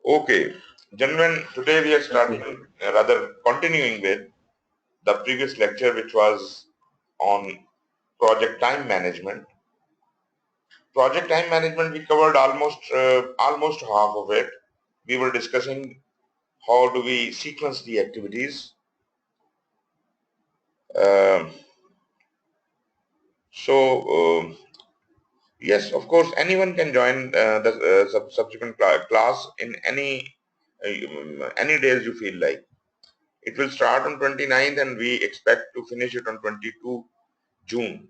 Okay, gentlemen, today we are starting, rather continuing with the previous lecture, which was on project time management. Project time management, we covered almost half of it. We were discussing how do we sequence the activities. Um so, yes, of course, anyone can join the subsequent class in any days you feel like. It will start on 29th and we expect to finish it on 22 June.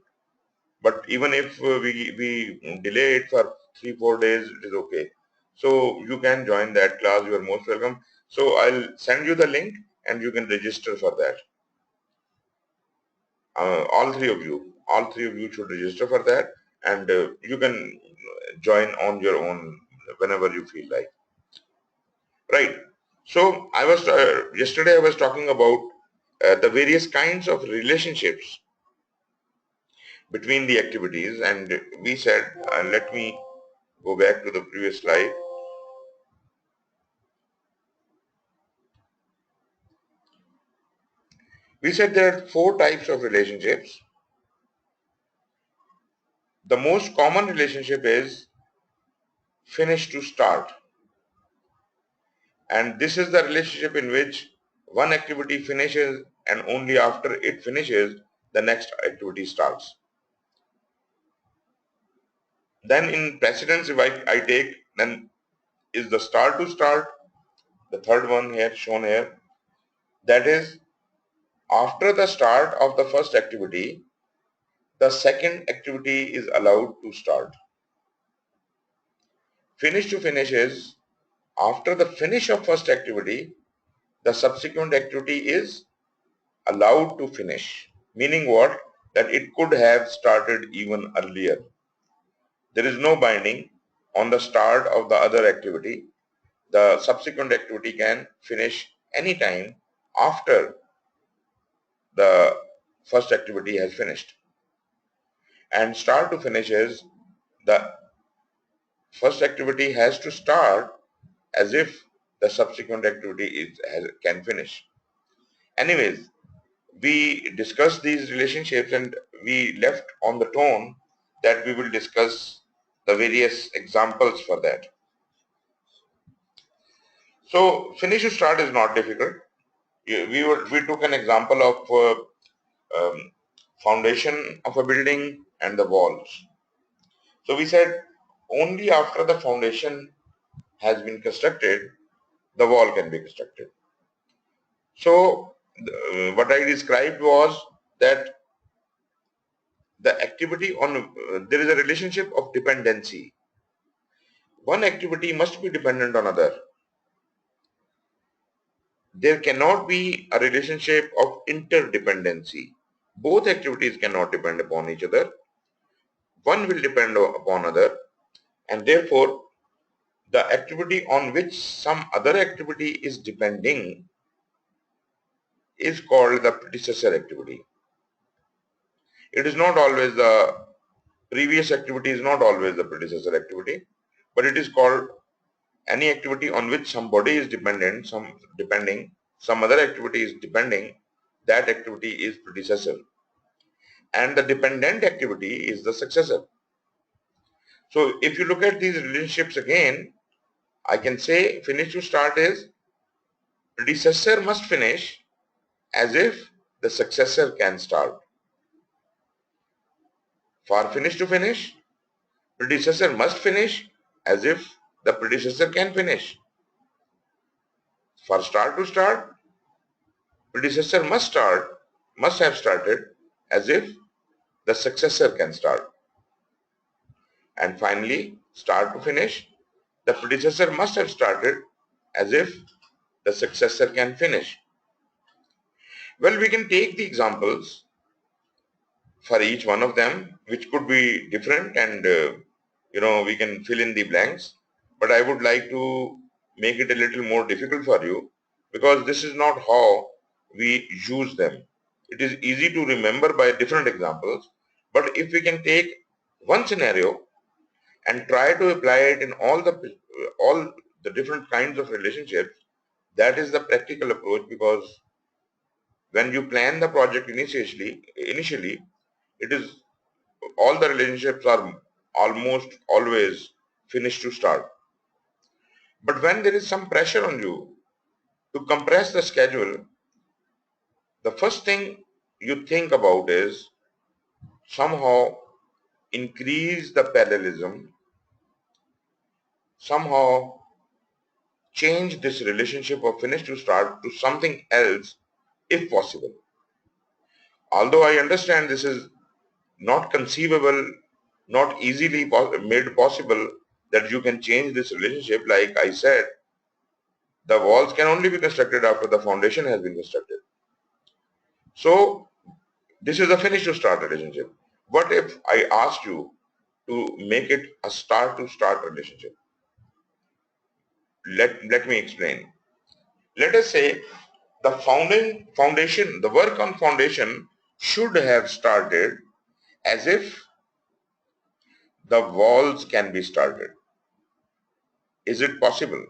But even if we delay it for 3-4 days, it is okay. So you can join that class. You are most welcome. So I'll send you the link and you can register for that. All three of you should register for that, and you can join on your own whenever you feel like. Right. So yesterday I was talking about the various kinds of relationships between the activities, and we said, let me go back to the previous slide. We said there are 4 types of relationships. The most common relationship is finish to start, and this is the relationship in which one activity finishes and only after it finishes the next activity starts. Then in precedence, if I take, then is the start to start, the third one here shown here. That is, after the start of the first activity, the second activity is allowed to start. Finish to finish is, after the finish of first activity, the subsequent activity is allowed to finish. Meaning what? That it could have started even earlier. There is no binding on the start of the other activity. The subsequent activity can finish anytime after the first activity has finished. And start to finish is, the first activity has to start as if the subsequent activity can finish. Anyways, we discussed these relationships and we left on the tone that we will discuss the various examples for that. So finish to start is not difficult. We took an example of foundation of a building and the walls. So we said only after the foundation has been constructed, the wall can be constructed. So what I described was that the activity on, there is a relationship of dependency. One activity must be dependent on another. There cannot be a relationship of interdependency. Both activities cannot depend upon each other. One will depend upon other, and therefore the activity on which some other activity is depending is called the predecessor activity. It is not always the previous activity is not always the predecessor activity, but it is called any activity on which somebody is dependent, some other activity is depending, that activity is predecessor. And the dependent activity is the successor. So if you look at these relationships again, I can say finish to start is, predecessor must finish as if the successor can start. For finish to finish, predecessor must finish as if the predecessor can finish. For start to start, predecessor must have started as if the successor can start. And finally, start to finish, the predecessor must have started as if the successor can finish. Well, we can take the examples for each one of them, which could be different, and we can fill in the blanks. But I would like to make it a little more difficult for you, because this is not how we use them. It is easy to remember by different examples, but if we can take one scenario and try to apply it in all the different kinds of relationships, that is the practical approach, because when you plan the project initially, it is all the relationships are almost always finished to start. But when there is some pressure on you to compress the schedule, the first thing you think about is somehow increase the parallelism, somehow change this relationship of finish to start to something else if possible. Although I understand this is not conceivable, not easily made possible that you can change this relationship. Like I said, the walls can only be constructed after the foundation has been constructed. So this is a finish to start relationship. What if I asked you to make it a start to start relationship? Let me explain. Let us say the foundation, the work on foundation should have started as if the walls can be started. Is it possible?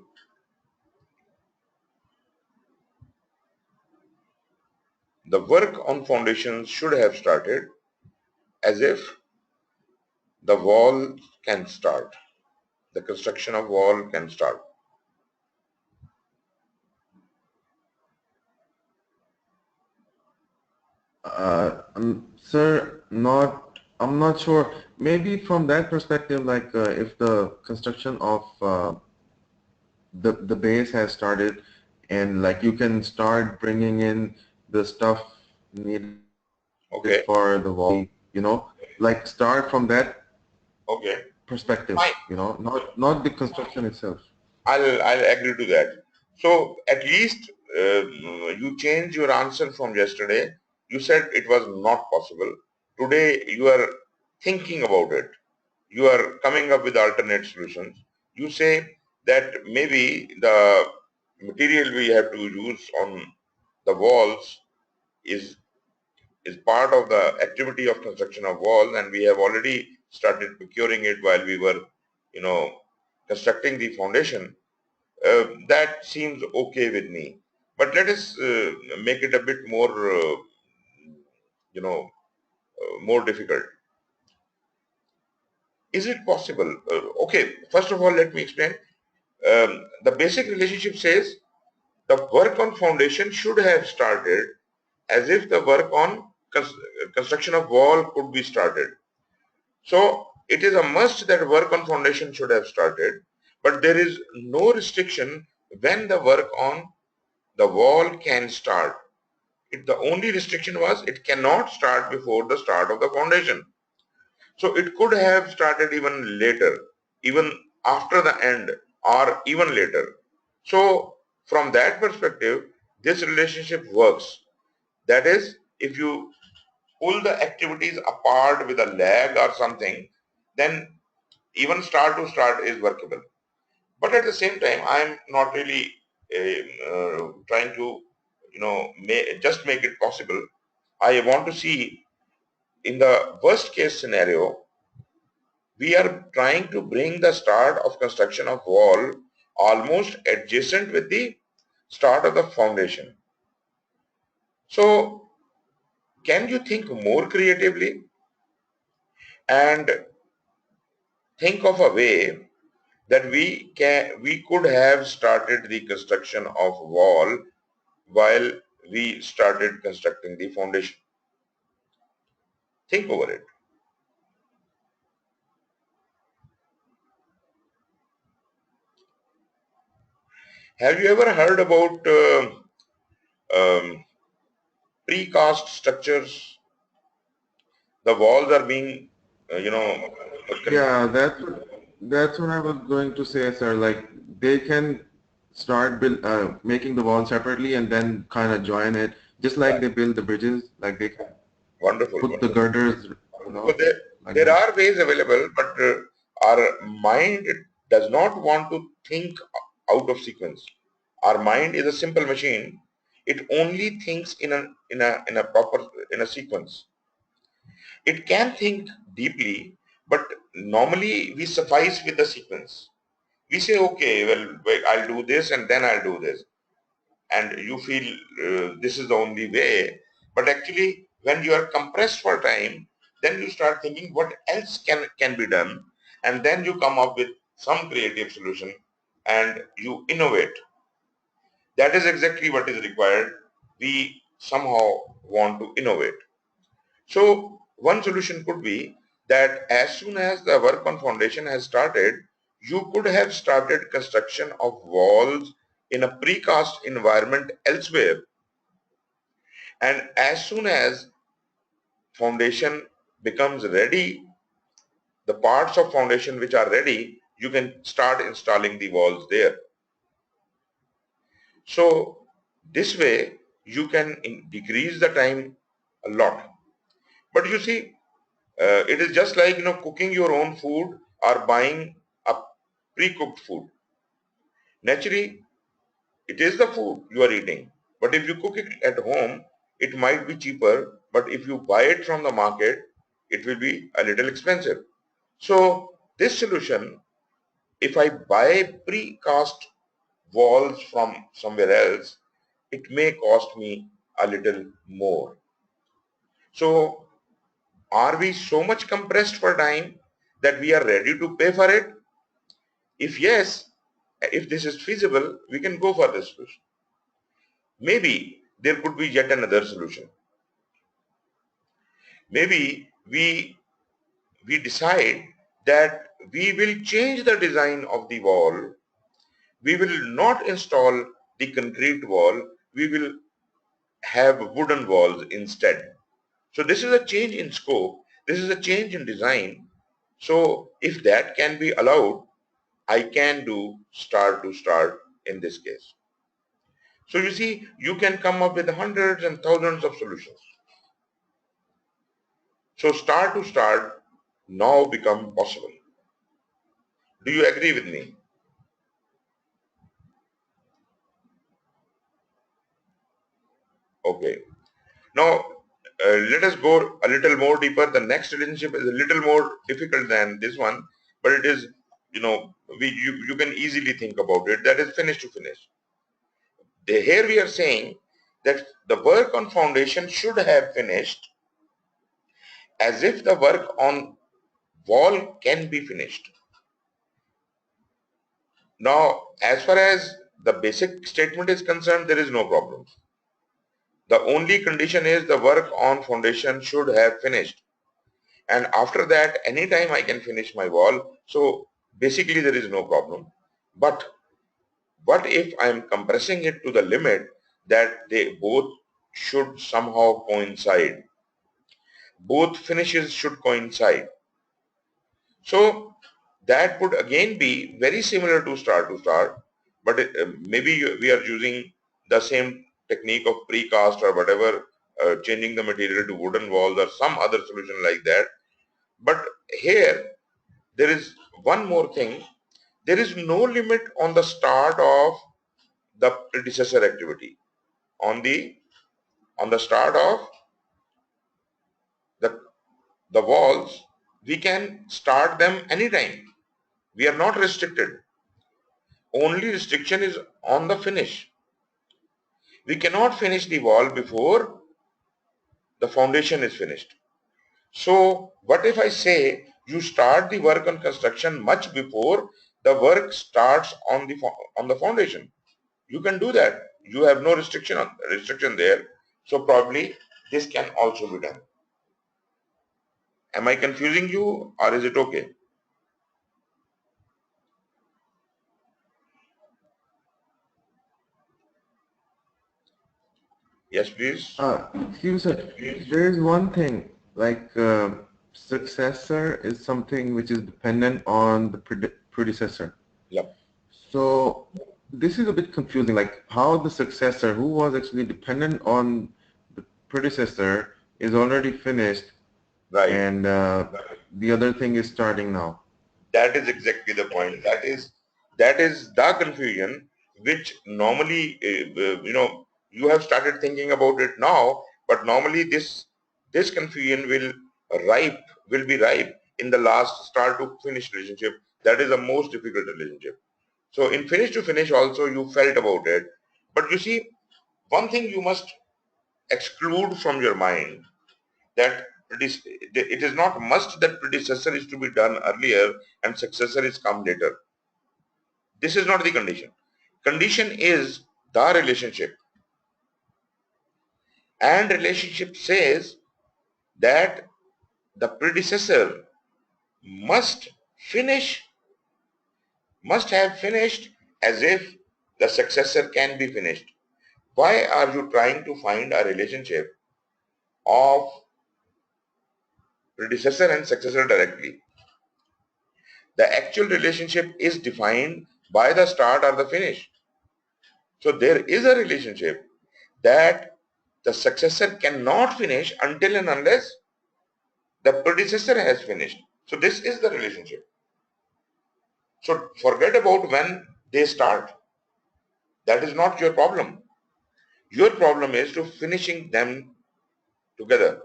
The work on foundations should have started as if the wall can start. The construction of wall can start. Sir, I'm not sure. Maybe from that perspective, like if the construction of the base has started, and like you can start bringing in the stuff needed for Okay. the wall, like start from that Okay. perspective, Fine. not the construction itself. I'll agree to that. So at least you changed your answer from yesterday. You said it was not possible. Today you are thinking about it. You are coming up with alternate solutions. You say that maybe the material we have to use on the walls is part of the activity of construction of walls, and we have already started procuring it while we were, you know, constructing the foundation. That seems okay with me. But let us make it a bit more, more difficult. Is it possible? Okay, first of all, let me explain. The basic relationship says the work on foundation should have started as if the work on construction of wall could be started. So it is a must that work on foundation should have started, but there is no restriction when the work on the wall can start. The only restriction was it cannot start before the start of the foundation. So it could have started even later, even after the end, or even later. So from that perspective, this relationship works. That is, if you pull the activities apart with a lag or something, then even start to start is workable. But at the same time, I am not really trying to, just make it possible. I want to see in the worst case scenario, we are trying to bring the start of construction of wall almost adjacent with the start of the foundation. So can you think more creatively and think of a way that we could have started the construction of wall while we started constructing the foundation? Think over it. Have you ever heard about um, precast structures? The walls are being, Yeah, that's what I was going to say, sir. Like they can start making the wall separately and then kind of join it, just like they build the bridges. Like they can wonderful, put the wonderful. girders, So like there that. are ways available, but our mind does not want to think out of sequence. Our mind is a simple machine. It only thinks in a proper in a sequence. It can think deeply, but normally we suffice with the sequence. We say, okay, well, wait, I'll do this and then I'll do this. And you feel this is the only way. But actually, when you are compressed for time, then you start thinking what else can be done. And then you come up with some creative solution and you innovate. That is exactly what is required. We somehow want to innovate. So one solution could be that as soon as the work on foundation has started, you could have started construction of walls in a precast environment elsewhere. And as soon as foundation becomes ready, the parts of foundation which are ready, you can start installing the walls there. So this way you can decrease the time a lot. But you see, it is just like cooking your own food or buying a pre-cooked food. Naturally, it is the food you are eating. But if you cook it at home, it might be cheaper. But if you buy it from the market, it will be a little expensive. So this solution, if I buy precast walls from somewhere else, it may cost me a little more. So are we so much compressed for time that we are ready to pay for it? If yes, if this is feasible, we can go for this solution. Maybe there could be yet another solution. Maybe we decide that we will change the design of the wall. We will not install the concrete wall. We will have wooden walls instead. So this is a change in scope. This is a change in design. So if that can be allowed, I can do start to start in this case. So you see, you can come up with hundreds and thousands of solutions. So start to start now become possible. Do you agree with me? Okay. Now let us go a little more deeper. The next relationship is a little more difficult than this one, but it is, you can easily think about it. That is finish to finish. Here we are saying that the work on foundation should have finished as if the work on wall can be finished. Now, as far as the basic statement is concerned, there is no problem. The only condition is the work on foundation should have finished. And after that, anytime I can finish my wall. So basically there is no problem. But what if I am compressing it to the limit that they both should somehow coincide? Both finishes should coincide. So that would again be very similar to start, but maybe we are using the same technique of precast or whatever, changing the material to wooden walls or some other solution like that. But here there is one more thing. There is no limit on the start of the predecessor activity. On the start of the walls, we can start them anytime. We are not restricted. Only restriction is on the finish. We cannot finish the wall before the foundation is finished. So what if I say you start the work on construction much before the work starts on the foundation? You can do that. You have no restriction there. So probably this can also be done. Am I confusing you or is it okay? Yes, please. Excuse me, there is one thing, like successor is something which is dependent on the predecessor. Yeah. So this is a bit confusing, like how the successor, who was actually dependent on the predecessor, is already finished, Right. and the other thing is starting now. That is exactly the point. That is the confusion which normally you have started thinking about it now, but normally this confusion will be ripe in the last start to finish relationship. That is the most difficult relationship. So in finish to finish also you felt about it. But you see, one thing you must exclude from your mind, that it is not must that predecessor is to be done earlier and successor is come later. This is not the condition. Condition is the relationship. And relationship says that the predecessor must finish, must have finished as if the successor can be finished. Why are you trying to find a relationship of predecessor and successor directly? The actual relationship is defined by the start or the finish. So there is a relationship that the successor cannot finish until and unless the predecessor has finished. So this is the relationship. So forget about when they start. That is not your problem. Your problem is to finishing them together,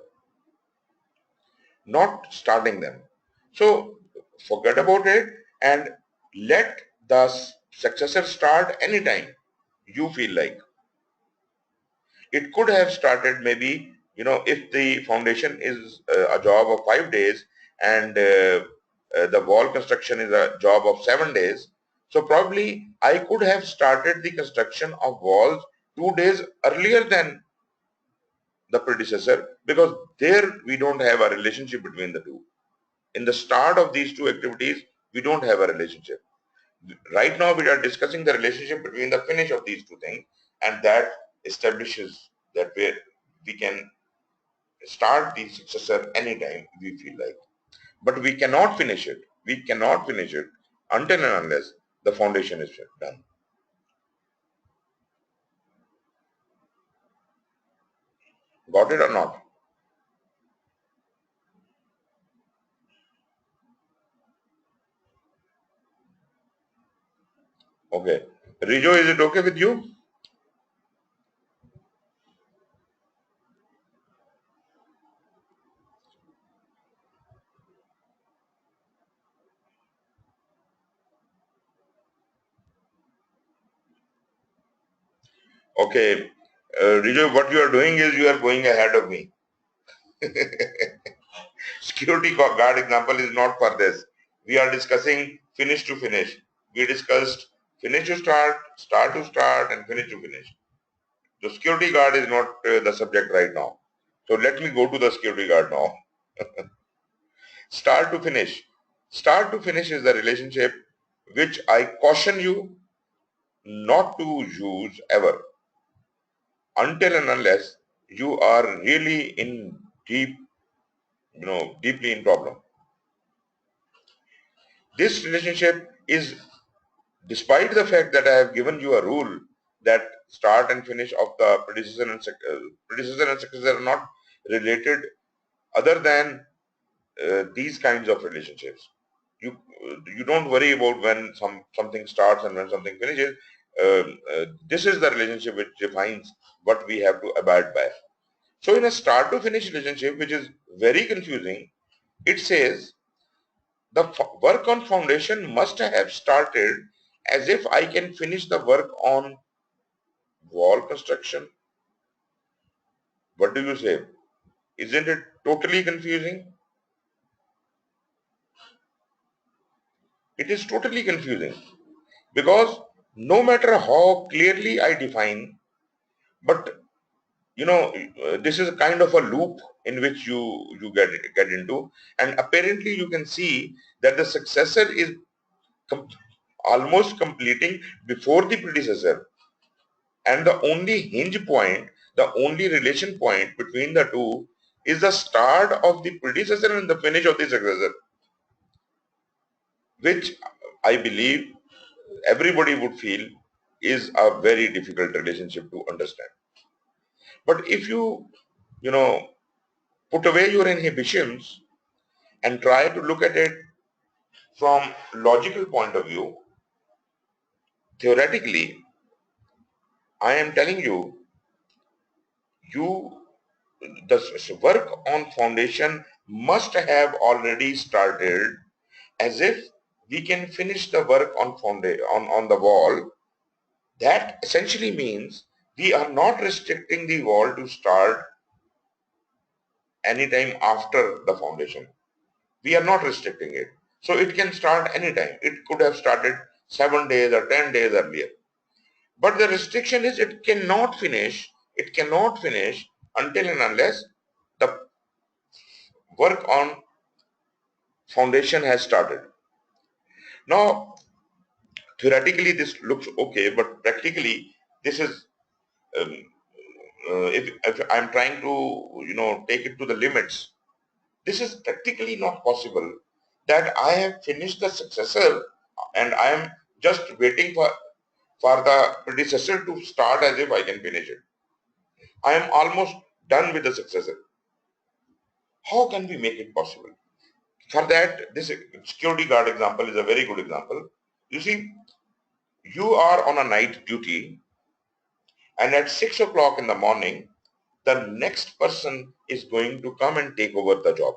not starting them. So forget about it and let the successor start anytime you feel like. It could have started maybe, if the foundation is a job of 5 days and the wall construction is a job of 7 days. So probably I could have started the construction of walls 2 days earlier than the predecessor, because there we don't have a relationship between the two. In the start of these two activities, we don't have a relationship. Right now we are discussing the relationship between the finish of these two things, and that establishes that we can start the successor anytime we feel like. But we cannot finish it. We cannot finish it until and unless the foundation is done. Got it or not? Okay. Rijo, is it okay with you? Okay. Rijo, what you are doing is you are going ahead of me. Security guard example is not for this. We are discussing finish to finish. We discussed finish to start to start, and finish to finish. The security guard is not the subject right now. So let me go to the security guard now. Start to finish. Start to finish is the relationship which I caution you not to use ever until and unless you are really in deeply in problem. This relationship is, despite the fact that I have given you a rule that start and finish of the predecessor and successor are not related other than these kinds of relationships. You you don't worry about when something starts and when something finishes. This is the relationship which defines what we have to abide by. So in a start to finish relationship, which is very confusing, it says the work on foundation must have started as if I can finish the work on wall construction. What do you say? Isn't it totally confusing? It is totally confusing because no matter how clearly I define, but this is a kind of a loop in which you get into, and apparently you can see that the successor is com almost completing before the predecessor, and the only hinge point, the only relation point between the two is the start of the predecessor and the finish of the successor, which I believe everybody would feel is a very difficult relationship to understand. But if you know, put away your inhibitions and try to look at it from logical point of view, theoretically, I am telling you, you the work on foundation must have already started as if we can finish the work on the wall. That essentially means we are not restricting the wall to start anytime after the foundation. We are not restricting it. So it can start anytime. It could have started 7 days or 10 days earlier. But the restriction is it cannot finish until and unless the work on foundation has started. Now, theoretically this looks okay, but practically this is, um, if I'm trying to, take it to the limits, this is practically not possible that I have finished the successor and I am just waiting for the predecessor to start as if I can finish it. I am almost done with the successor. How can we make it possible? For that, this security guard example is a very good example. You see, you are on a night duty and at 6 o'clock in the morning, the next person is going to come and take over the job.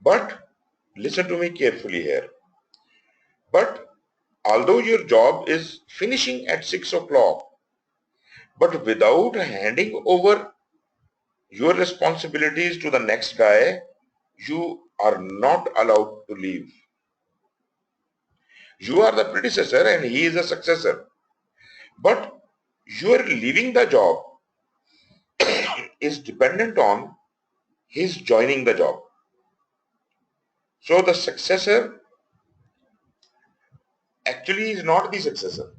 But listen to me carefully here. But although your job is finishing at 6 o'clock, but without handing over your responsibilities to the next guy, you are not allowed to leave. You are the predecessor and he is a successor. But your leaving the job is dependent on his joining the job. So the successor actually is not the successor.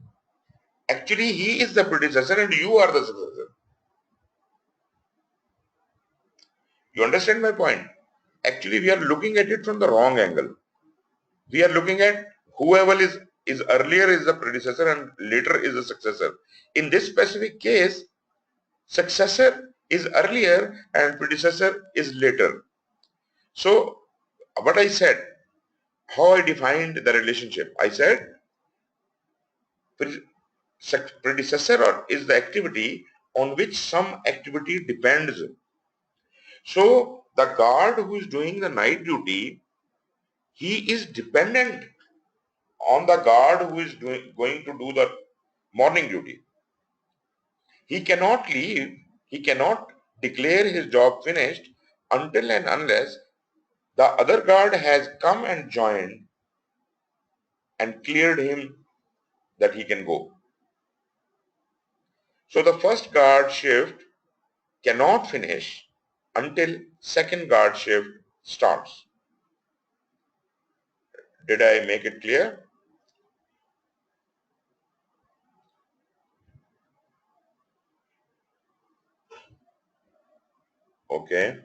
Actually, he is the predecessor and you are the successor. You understand my point? Actually, we are looking at it from the wrong angle. We are looking at whoever is earlier is the predecessor and later is the successor. In this specific case, successor is earlier and predecessor is later. So what I said, how I defined the relationship, I said predecessor is the activity on which some activity depends. So the guard who is doing the night duty, he is dependent on the guard who is going to do the morning duty. He cannot leave, he cannot declare his job finished until and unless the other guard has come and joined and cleared him that he can go. So the first guard shift cannot finish until second guard shift starts. Did I make it clear? Okay.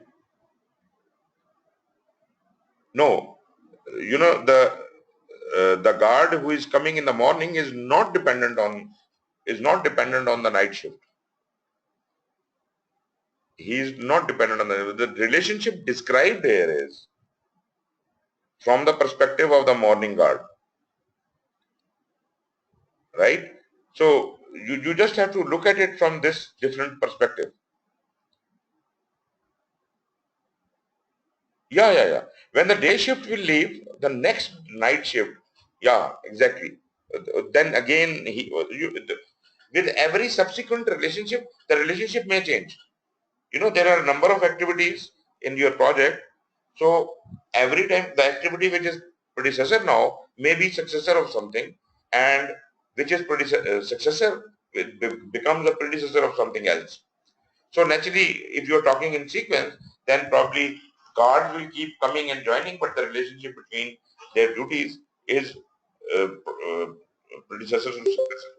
No, the guard who is coming in the morning is not dependent on the night shift. He is not dependent on the relationship described here is from the perspective of the morning guard, right? So you just have to look at it from this different perspective. Yeah. When the day shift will leave, the next night shift, yeah, exactly. Then again, with every subsequent relationship, the relationship may change. There are a number of activities in your project. So every time the activity which is predecessor now may be successor of something, and which is successor becomes a predecessor of something else. So naturally, if you're talking in sequence, then probably guards will keep coming and joining, but the relationship between their duties is uh, uh, predecessor to successor.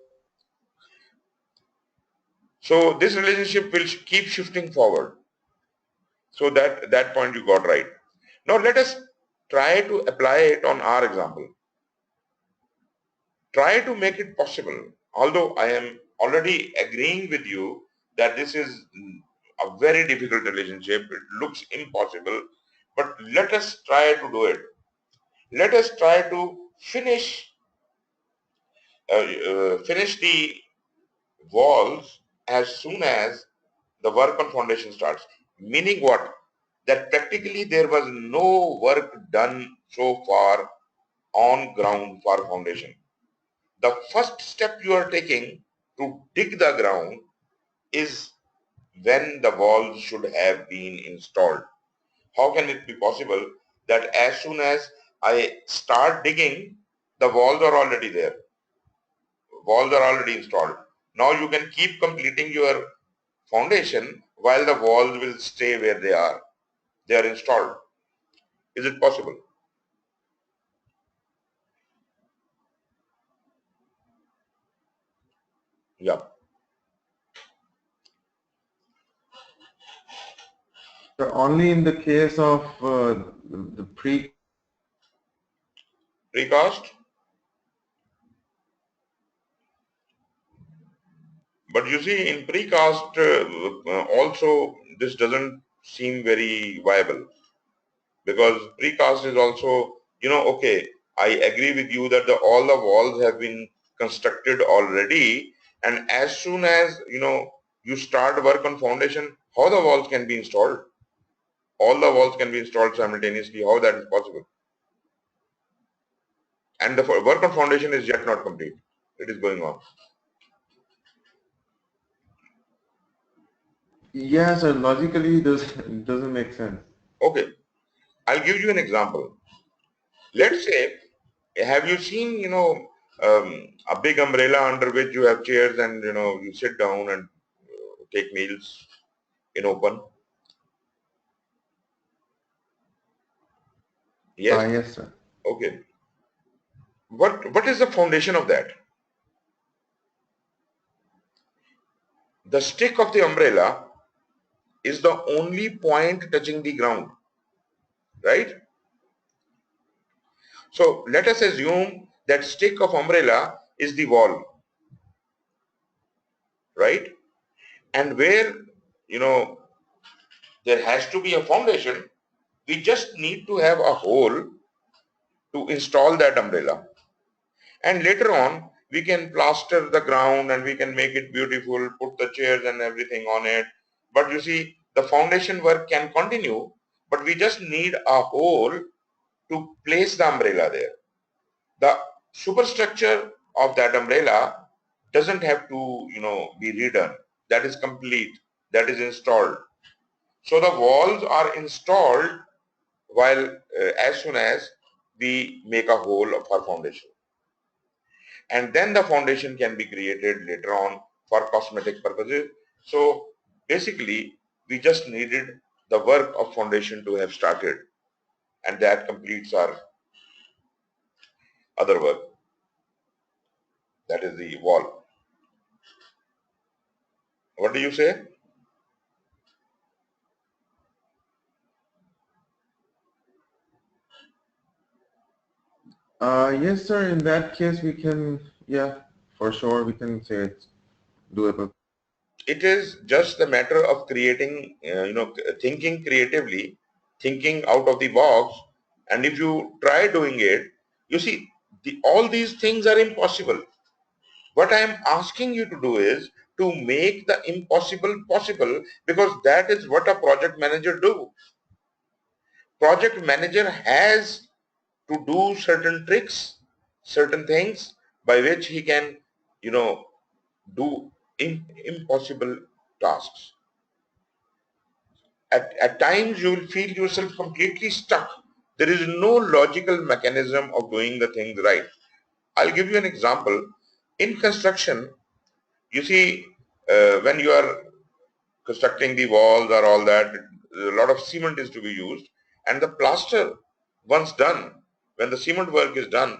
So this relationship will keep shifting forward. So that point you got right. Now let us try to apply it on our example. Try to make it possible. Although I am already agreeing with you that this is a very difficult relationship, it looks impossible, but let us try to do it. Let us try to finish the walls as soon as the work on foundation starts. Meaning what? That practically there was no work done so far on ground for foundation. The first step you are taking to dig the ground is when the walls should have been installed. How can it be possible that as soon as I start digging, the walls are already there? Walls are already installed. Now you can keep completing your foundation while the walls will stay where they are. They are installed. Is it possible? Yeah. So only in the case of the Precast. But you see, in precast also this doesn't seem very viable, because precast is also, okay, I agree with you that all the walls have been constructed already, and as soon as you start work on foundation, how the walls can be installed? All the walls can be installed simultaneously. How that is possible? And the work on foundation is yet not complete. It is going on. yes, sir, logically doesn't make sense. Okay, I'll give you an example. Let's say, have you seen, a big umbrella under which you have chairs and, you sit down and take meals in open? Yes? Yes, sir. Okay. What is the foundation of that? The stick of the umbrella is the only point touching the ground, right? So let us assume that stick of umbrella is the wall, right? And where, you know, there has to be a foundation, we just need to have a hole to install that umbrella. And later on, we can plaster the ground and we can make it beautiful, put the chairs and everything on it. But you see, the foundation work can continue, but we just need a hole to place the umbrella there. The superstructure of that umbrella doesn't have to, be redone. That is complete. That is installed. So the walls are installed while as soon as we make a hole for foundation. And then the foundation can be created later on for cosmetic purposes. So basically, we just needed the work of foundation to have started, and that completes our other work, that is the wall. What do you say? Yes, sir. In that case, we can, yeah, for sure, we can say it's doable. It is just a matter of creating, thinking creatively, thinking out of the box. And if you try doing it, you see, all these things are impossible. What I am asking you to do is to make the impossible possible, because that is what a project manager do. Project manager has to do certain tricks, certain things by which he can, do impossible tasks. At times you will feel yourself completely stuck. There is no logical mechanism of doing the things right. I'll give you an example. In construction, you see, when you are constructing the walls or all that, a lot of cement is to be used, and the plaster, once done, when the cement work is done,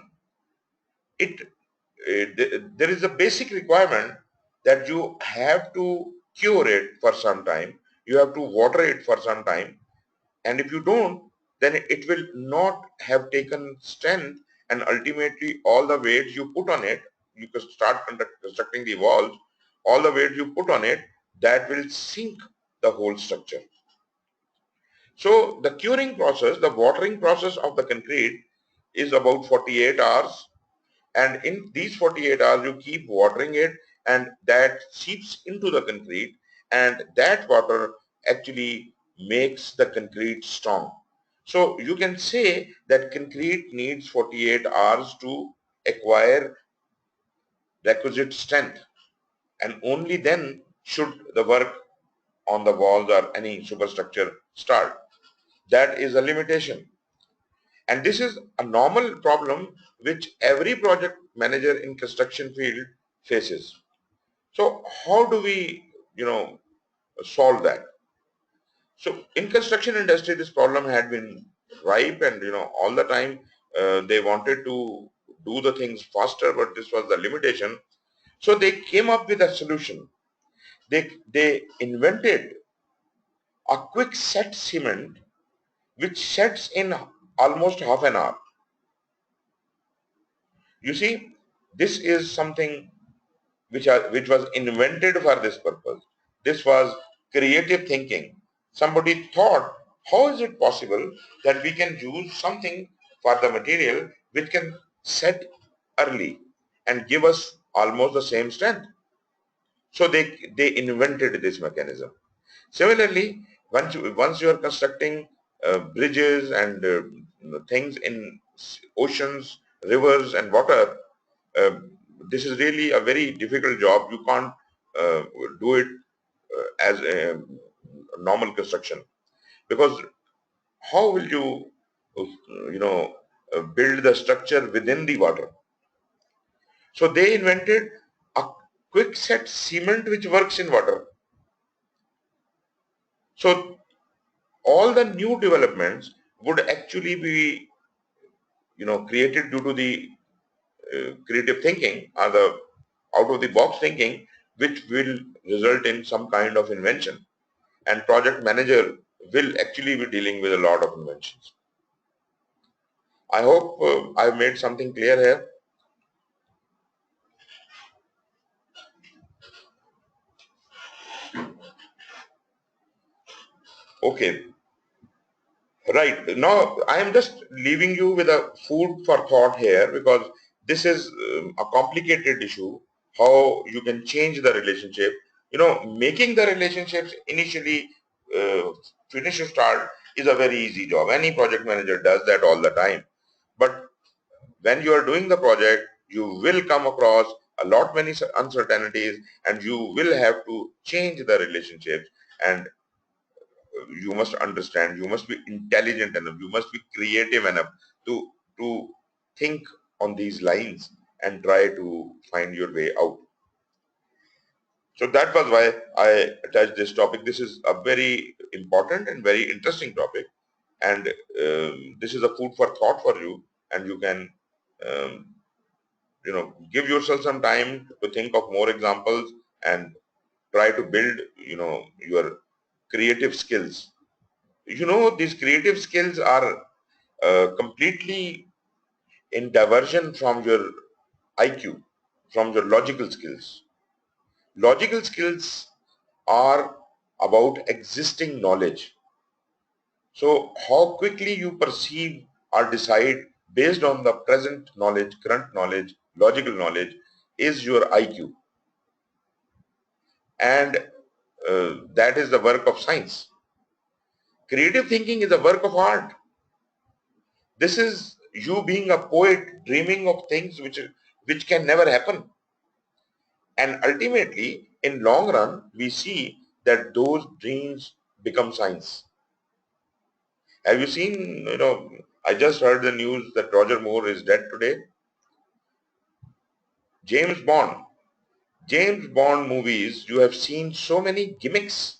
there is a basic requirement that you have to cure it for some time, you have to water it for some time, and if you don't, then it will not have taken strength, and ultimately all the weights you put on it, you can start constructing the walls, all the weights you put on it, that will sink the whole structure. So the curing process, the watering process of the concrete is about 48 hours, and in these 48 hours you keep watering it, and that seeps into the concrete, and that water actually makes the concrete strong. So you can say that concrete needs 48 hours to acquire requisite strength, and only then should the work on the walls or any superstructure start. That is a limitation. And this is a normal problem which every project manager in construction field faces. So how do we, solve that? So in construction industry, this problem had been ripe, and all the time they wanted to do the things faster, but this was the limitation. So they came up with a solution. They invented a quick set cement which sets in almost half an hour. You see, this is something which was invented for this purpose. This was creative thinking. Somebody thought, how is it possible that we can use something for the material which can set early and give us almost the same strength? So they invented this mechanism. Similarly, once you are constructing bridges and things in oceans, rivers, and water, uh, this is really a very difficult job. You can't uh, do it as a normal construction, because how will you, build the structure within the water? So they invented a quick set cement which works in water. So all the new developments would actually be created due to the creative thinking or the out of the box thinking, which will result in some kind of invention, and project manager will actually be dealing with a lot of inventions. I hope I've made something clear here. Okay, right. Now, I am just leaving you with a food for thought here, because this is a complicated issue, how you can change the relationship. Making the relationships initially finish or start is a very easy job. Any project manager does that all the time. But when you are doing the project, you will come across a lot many uncertainties, and you will have to change the relationships. And you must understand, you must be intelligent enough, you must be creative enough to think on these lines and try to find your way out. So that was why I attached this topic. This is a very important and very interesting topic, and this is a food for thought for you, and you can um, give yourself some time to think of more examples and try to build your creative skills. These creative skills are completely in diversion from your IQ, from your logical skills. Logical skills are about existing knowledge. So how quickly you perceive or decide based on the present knowledge, current knowledge, logical knowledge is your IQ. And that is the work of science. Creative thinking is a work of art. This is you being a poet dreaming of things which can never happen. And ultimately, in long run, we see that those dreams become science. Have you seen, I just heard the news that Roger Moore is dead today. James Bond. James Bond movies, you have seen so many gimmicks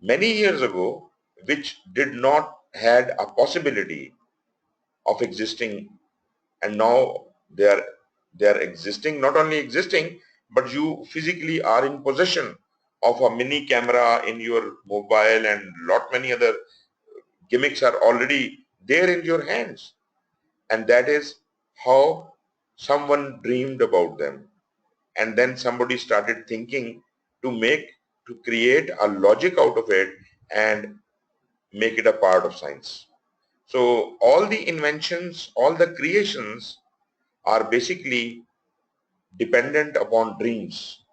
many years ago which did not had a possibility of existing, and now they are existing. Not only existing, but you physically are in possession of a mini camera in your mobile, and lot many other gimmicks are already there in your hands. And that is how someone dreamed about them, and then somebody started thinking to create a logic out of it and make it a part of science. So all the inventions, all the creations are basically dependent upon dreams,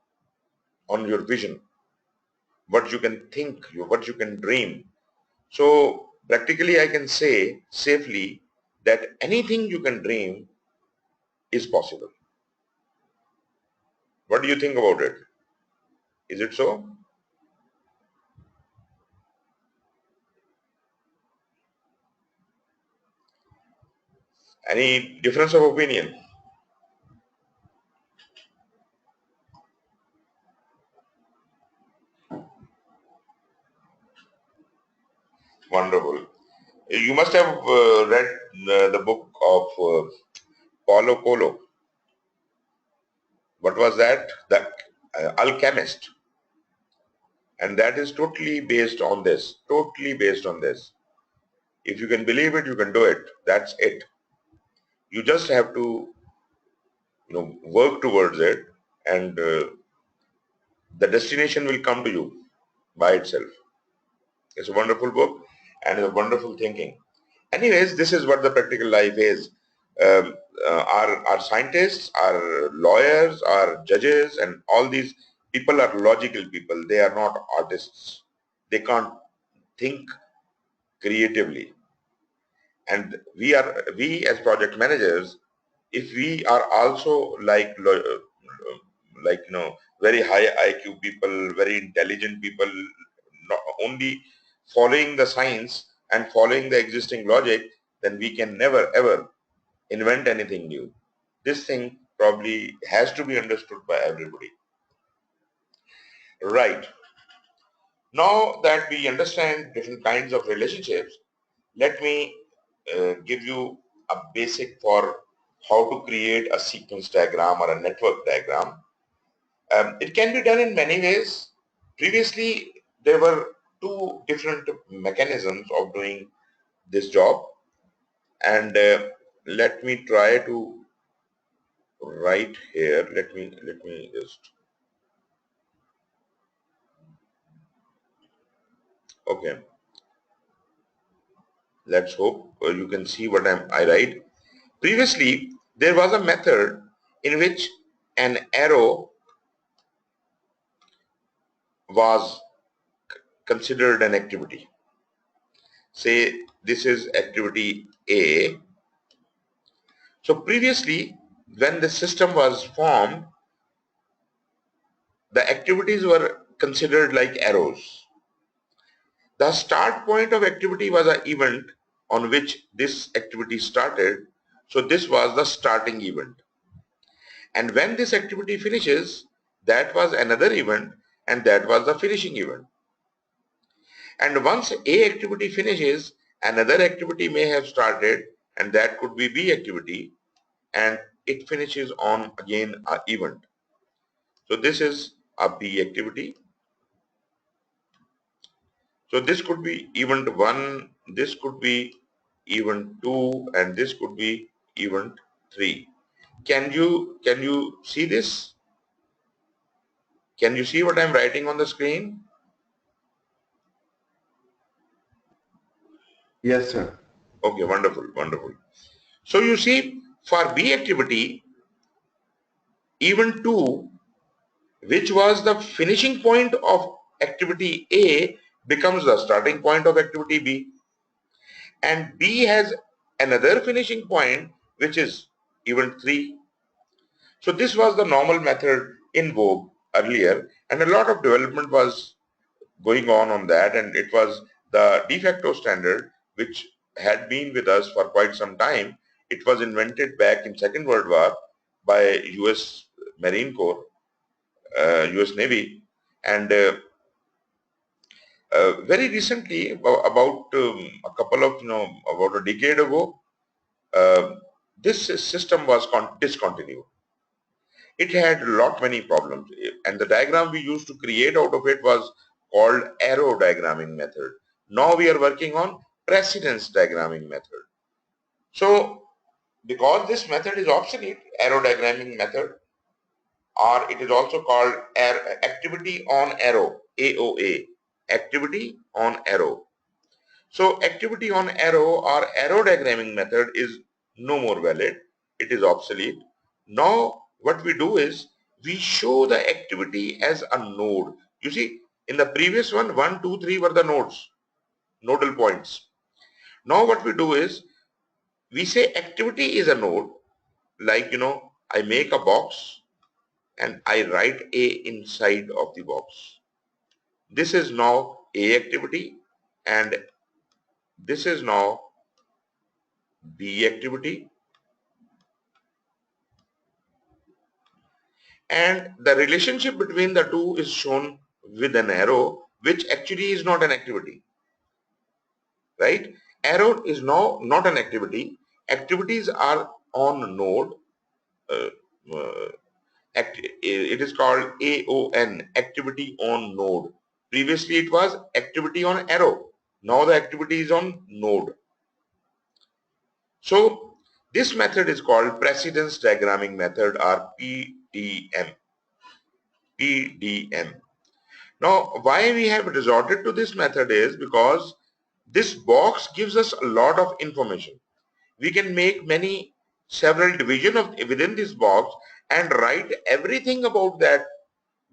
on your vision, what you can think, what you can dream. So Practically, I can say safely that anything you can dream is possible. What do you think about it? Is it so? Any difference of opinion? Wonderful. You must have read the book of Paulo Coelho. What was that? The Alchemist. And that is totally based on this. Totally based on this. If you can believe it, you can do it. That's it. You just have to, work towards it, and the destination will come to you by itself. It's a wonderful book and a wonderful thinking. Anyways, this is what the practical life is. Um, our scientists, our lawyers, our judges, and all these people are logical people. They are not artists. They can't think creatively. And we as project managers, if we are also like very high IQ people, very intelligent people, not only following the science and following the existing logic, then we can never ever invent anything new. This thing probably has to be understood by everybody. Right. Now that we understand different kinds of relationships, let me give you a basic for how to create a sequence diagram or a network diagram. It can be done in many ways. Previously, there were two different mechanisms of doing this job, and let me try to write here. Let me just, okay. Let's hope you can see what I write. Previously, there was a method in which an arrow was considered an activity. Say this is activity A. So previously, when the system was formed, the activities were considered like arrows. The start point of activity was an event on which this activity started. So this was the starting event. And when this activity finishes, that was another event, and that was the finishing event. And once A activity finishes, another activity may have started, and that could be B activity, and it finishes on again an event. So this is a B activity. So this could be event 1, this could be event 2, and this could be event 3. Can you see this? Can you see what I'm writing on the screen? Yes, sir. Okay, wonderful, wonderful. So you see, for B activity, event 2, which was the finishing point of activity A, becomes the starting point of activity B. And B has another finishing point, which is event 3. So this was the normal method in vogue earlier, and a lot of development was going on that, and it was the de facto standard which had been with us for quite some time. It was invented back in Second World War by US Marine Corps, US Navy, and very recently, about a couple of, about a decade ago, uh, this system was discontinued. It had lot many problems, and the diagram we used to create out of it was called arrow diagramming method. Now we are working on precedence diagramming method. So because this method is obsolete, arrow diagramming method, or it is also called activity on arrow, AOA, activity on arrow. So activity on arrow or arrow diagramming method is no more valid. It is obsolete. Now what we do is we show the activity as a node. You see, in the previous one, 1, 2, 3 were the nodes, nodal points. Now what we do is, we say activity is a node, like, I make a box and I write A inside of the box. This is now A activity, and this is now B activity, and the relationship between the two is shown with an arrow, which actually is not an activity, right? Arrow is now not an activity. Activities are on node. uh, uh, it is called AON, activity on node. Previously it was activity on arrow. Now the activity is on node. So this method is called precedence diagramming method, or PDM. PDM. Now why we have resorted to this method is because this box gives us a lot of information. We can make several division of within this box and write everything about that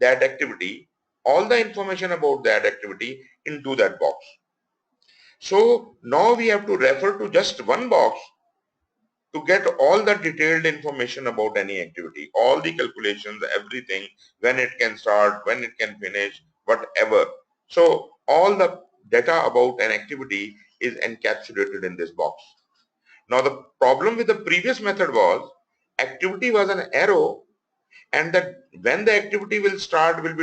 activity, all the information about that activity into that box. So now we have to refer to just one box to get all the detailed information about any activity, all the calculations, everything, when it can start, when it can finish, whatever. So all the data about an activity is encapsulated in this box. Now the problem with the previous method was, activity was an arrow, and that when the activity will start will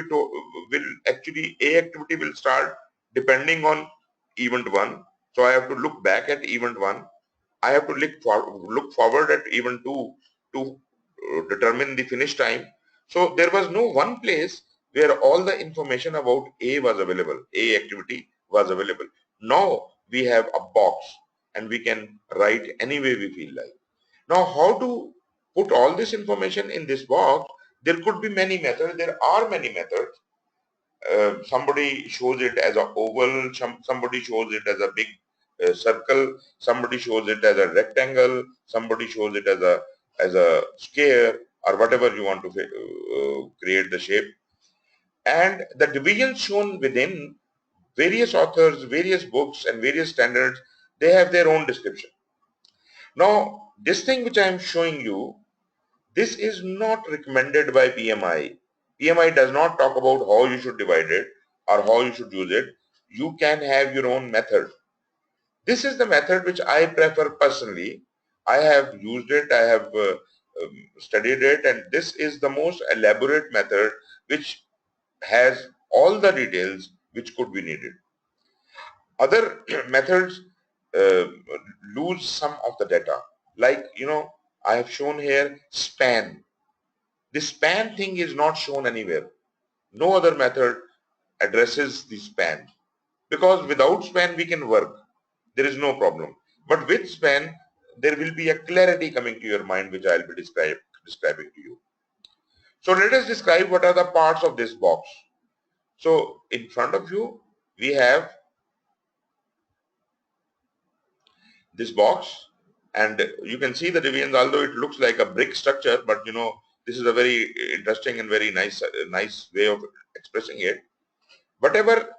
actually A activity will start depending on event 1. So I have to look back at event 1. I have to look forward at event 2 to determine the finish time. So there was no one place where all the information about A was available, A activity was available. Now we have a box and we can write any way we feel like. Now how to put all this information in this box? There could be many methods. There are many methods. Somebody shows it as an oval, somebody shows it as a big circle, somebody shows it as a rectangle, somebody shows it as a square, or whatever you want to create the shape. And the divisions shown within, various authors, various books, and various standards, they have their own description. Now this thing which I am showing you, this is not recommended by PMI. PMI does not talk about how you should divide it or how you should use it. You can have your own method. This is the method which I prefer personally. I have used it, I have studied it, and this is the most elaborate method which has all the details which could be needed. Other methods uh, lose some of the data. Like, I have shown here span. The span thing is not shown anywhere. No other method addresses the span, because without span we can work. There is no problem. But with span, there will be a clarity coming to your mind, which I will be describing to you. So let us describe what are the parts of this box. So in front of you, we have this box, and you can see the divisions, although it looks like a brick structure, but this is a very interesting and very nice way of expressing it. Whatever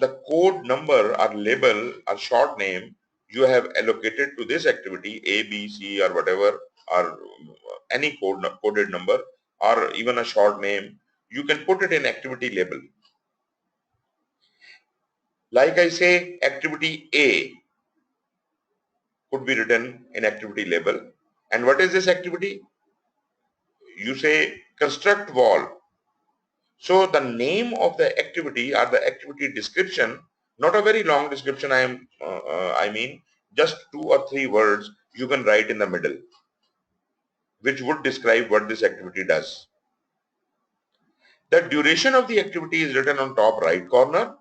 the code number or label or short name you have allocated to this activity, A, B, C, or whatever, or any coded number, or even a short name, you can put it in activity label. Like I say, activity A could be written in activity label. And what is this activity? You say construct wall. So the name of the activity or the activity description, not a very long description, I mean just 2 or 3 words you can write in the middle, which would describe what this activity does. The duration of the activity is written on top right corner,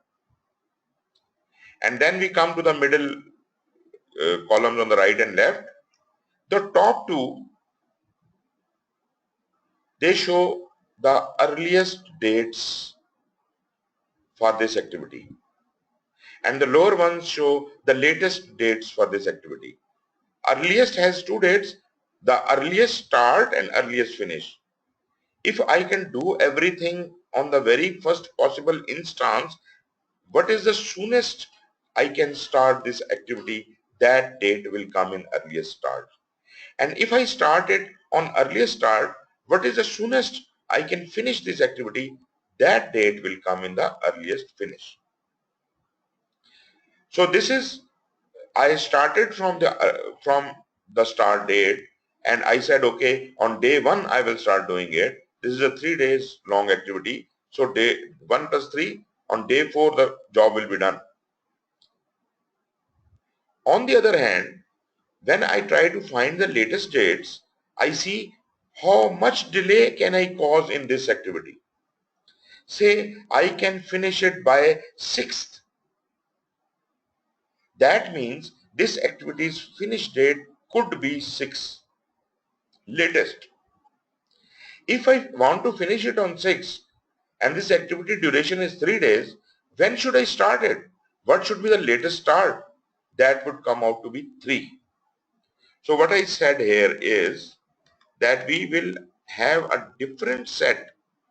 and then we come to the middle columns on the right and left. The top two, they show the earliest dates for this activity, and the lower ones show the latest dates for this activity. Earliest has 2 dates, the earliest start and earliest finish. If I can do everything on the very first possible instance, what is the soonest I can start this activity that date will come in earliest start. And if I start it on earliest start, what is the soonest I can finish this activity? That date will come in the earliest finish. So this is, I started from the start date, and I said, okay, on day 1 I will start doing it. This is a 3 days long activity. So day 1 plus 3, on day 4 the job will be done. On the other hand, when I try to find the latest dates, I see how much delay can I cause in this activity. Say I can finish it by 6th. That means this activity's finish date could be 6 latest. If I want to finish it on 6 and this activity duration is 3 days, when should I start it? What should be the latest start? That would come out to be 3. So what I said here is that we will have a different set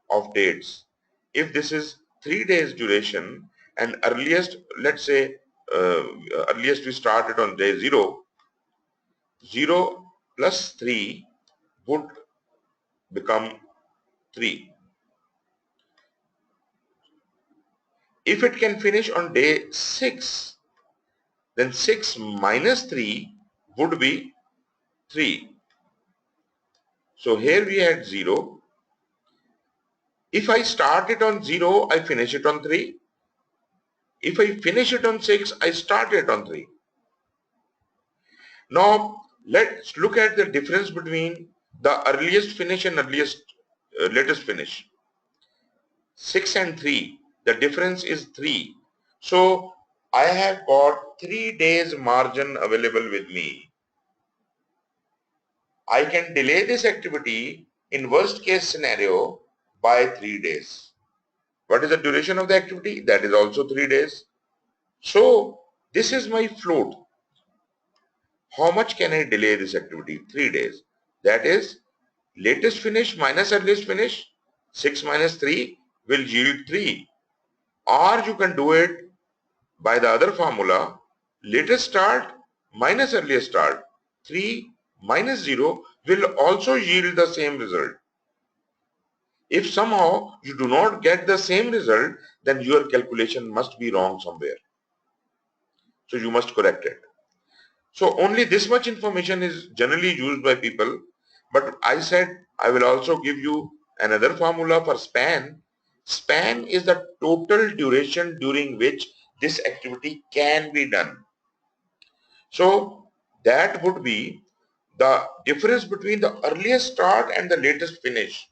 of dates. If this is 3 days duration and earliest, let's say earliest we started on day 0, 0 plus 3 would become 3. If it can finish on day 6, then 6 minus 3 would be 3. So here we had 0. If I start it on 0, I finish it on 3. If I finish it on 6, I start it on 3. Now let's look at the difference between the earliest finish and earliest latest finish. 6 and 3, the difference is 3. So I have got 3 days margin available with me. I can delay this activity in worst case scenario by 3 days. What is the duration of the activity? That is also 3 days. So this is my float. How much can I delay this activity? 3 days. That is latest finish minus earliest finish. 6 minus 3 will yield 3. Or you can do it by the other formula. Latest start minus earliest start. 3 minus 0 will also yield the same result. If somehow you do not get the same result, then your calculation must be wrong somewhere. So you must correct it. So only this much information is generally used by people. But I said I will also give you another formula for span. Span is the total duration during which this activity can be done. So that would be the difference between the earliest start and the latest finish.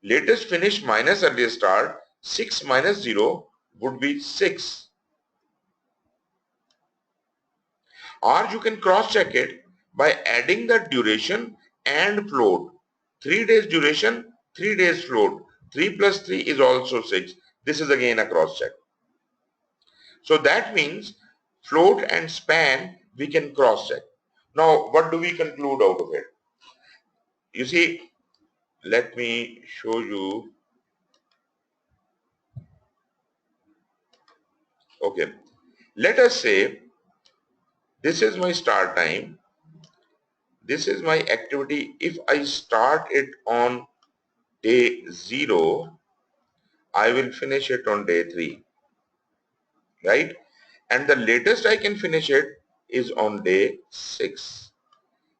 Latest finish minus earliest start, 6 minus 0 would be 6. Or you can cross check it by adding the duration and float. 3 days duration, 3 days float. 3 plus 3 is also 6. This is again a cross check. So that means float and span we can cross check. Now what do we conclude out of it? You see, let me show you. Okay, let us say this is my start time. This is my activity. If I start it on day 0, I will finish it on day 3, right? And the latest I can finish it is on day 6.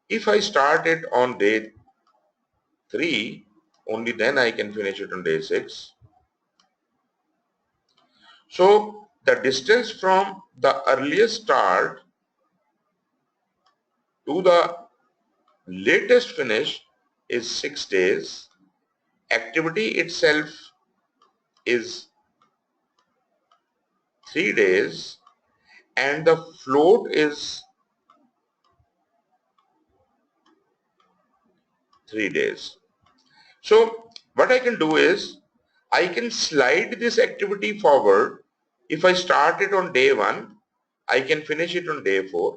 If I start it on day 3, only then I can finish it on day 6. So the distance from the earliest start to the latest finish is 6 days. Activity itself is 3 days and the float is 3 days. So what I can do is I can slide this activity forward. If I start it on day 1, I can finish it on day 4.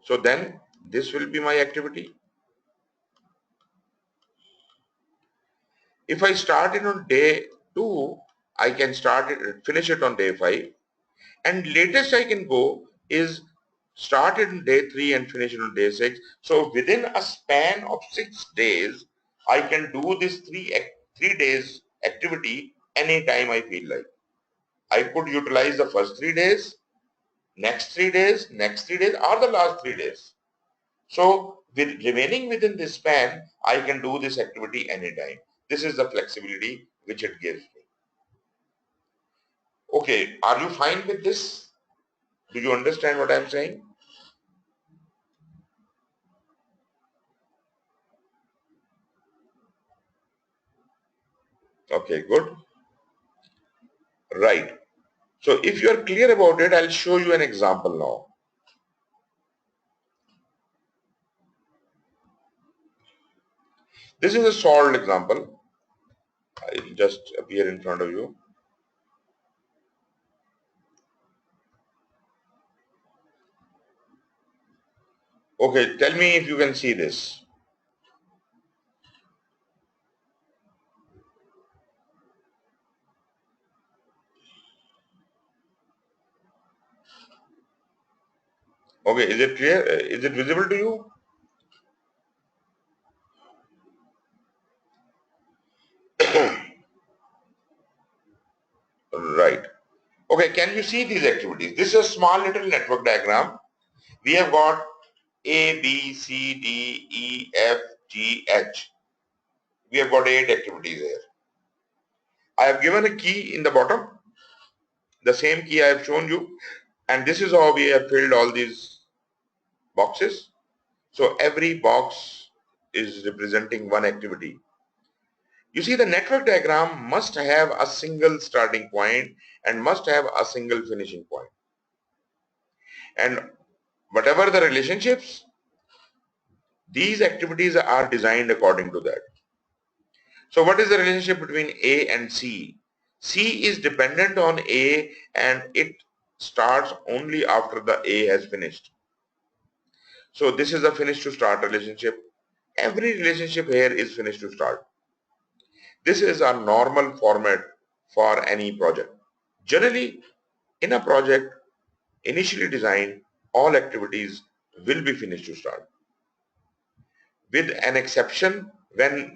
So then this will be my activity. If I start it on day 2, I can finish it on day 5. And latest I can go is start in day 3 and finish it on day 6. So within a span of 6 days, I can do this 3 days activity anytime I feel like. I could utilize the first 3 days, next 3 days, next 3 days, or the last 3 days. So with remaining within this span, I can do this activity anytime. This is the flexibility which it gives me. Okay, are you fine with this? Do you understand what I'm saying? Okay, good. Right. So if you are clear about it, I'll show you an example now. This is a solved example. I'll just appear in front of you. Okay, tell me if you can see this. Okay, is it clear? Is it visible to you? Right. Okay, can you see these activities? This is a small little network diagram. We have got A, B, C, D, E, F, G, H. We have got 8 activities here. I have given a key in the bottom, the same key I have shown you, and this is how we have filled all these boxes. So every box is representing one activity. You see, the network diagram must have a single starting point and must have a single finishing point. And whatever the relationships, these activities are designed according to that. So what is the relationship between A and C? C is dependent on A and it starts only after the A has finished. So this is a finish to start relationship. Every relationship here is finish to start. This is a normal format for any project. Generally, in a project initially designed, all activities will be finished to start. With an exception when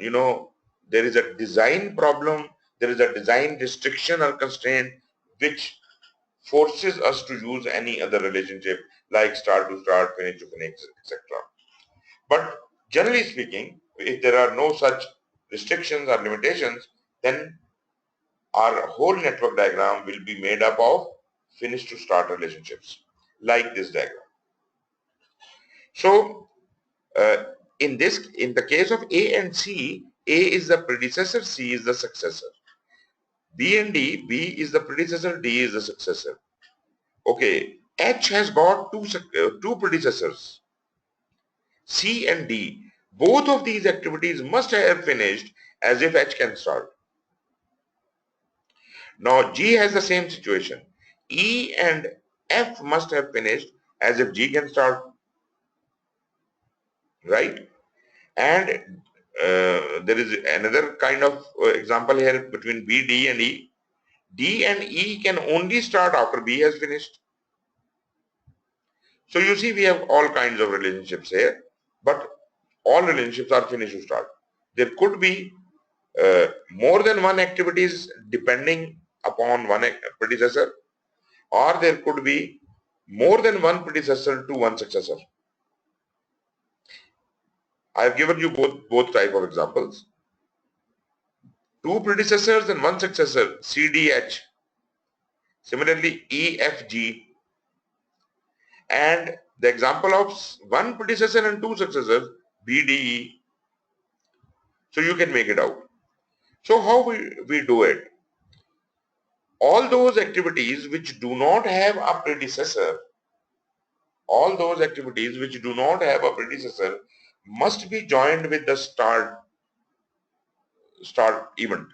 there is a design problem, there is a design restriction or constraint which forces us to use any other relationship like start to start, finish to finish, etc. But generally speaking, if there are no such restrictions or limitations, then our whole network diagram will be made up of finish to start relationships like this diagram. So uh, in the case of A and C, A is the predecessor, C is the successor. B and D, B is the predecessor, D is the successor. Okay, H has got two predecessors, C and D. Both of these activities must have finished as if H can start. Now G has the same situation. E and F must have finished as if G can start, right? And there is another kind of example here between B, D and E. D and E can only start after B has finished. So you see we have all kinds of relationships here, but all relationships are finished to start. There could be more than one activities depending upon one predecessor, or there could be more than one predecessor to one successor. I have given you both type of examples. Two predecessors and one successor, C, D, H. Similarly, E, F, G. And the example of one predecessor and two successors, B, D, E. So you can make it out. So how we do it? All those activities which do not have a predecessor, all those activities which do not have a predecessor must be joined with the start event.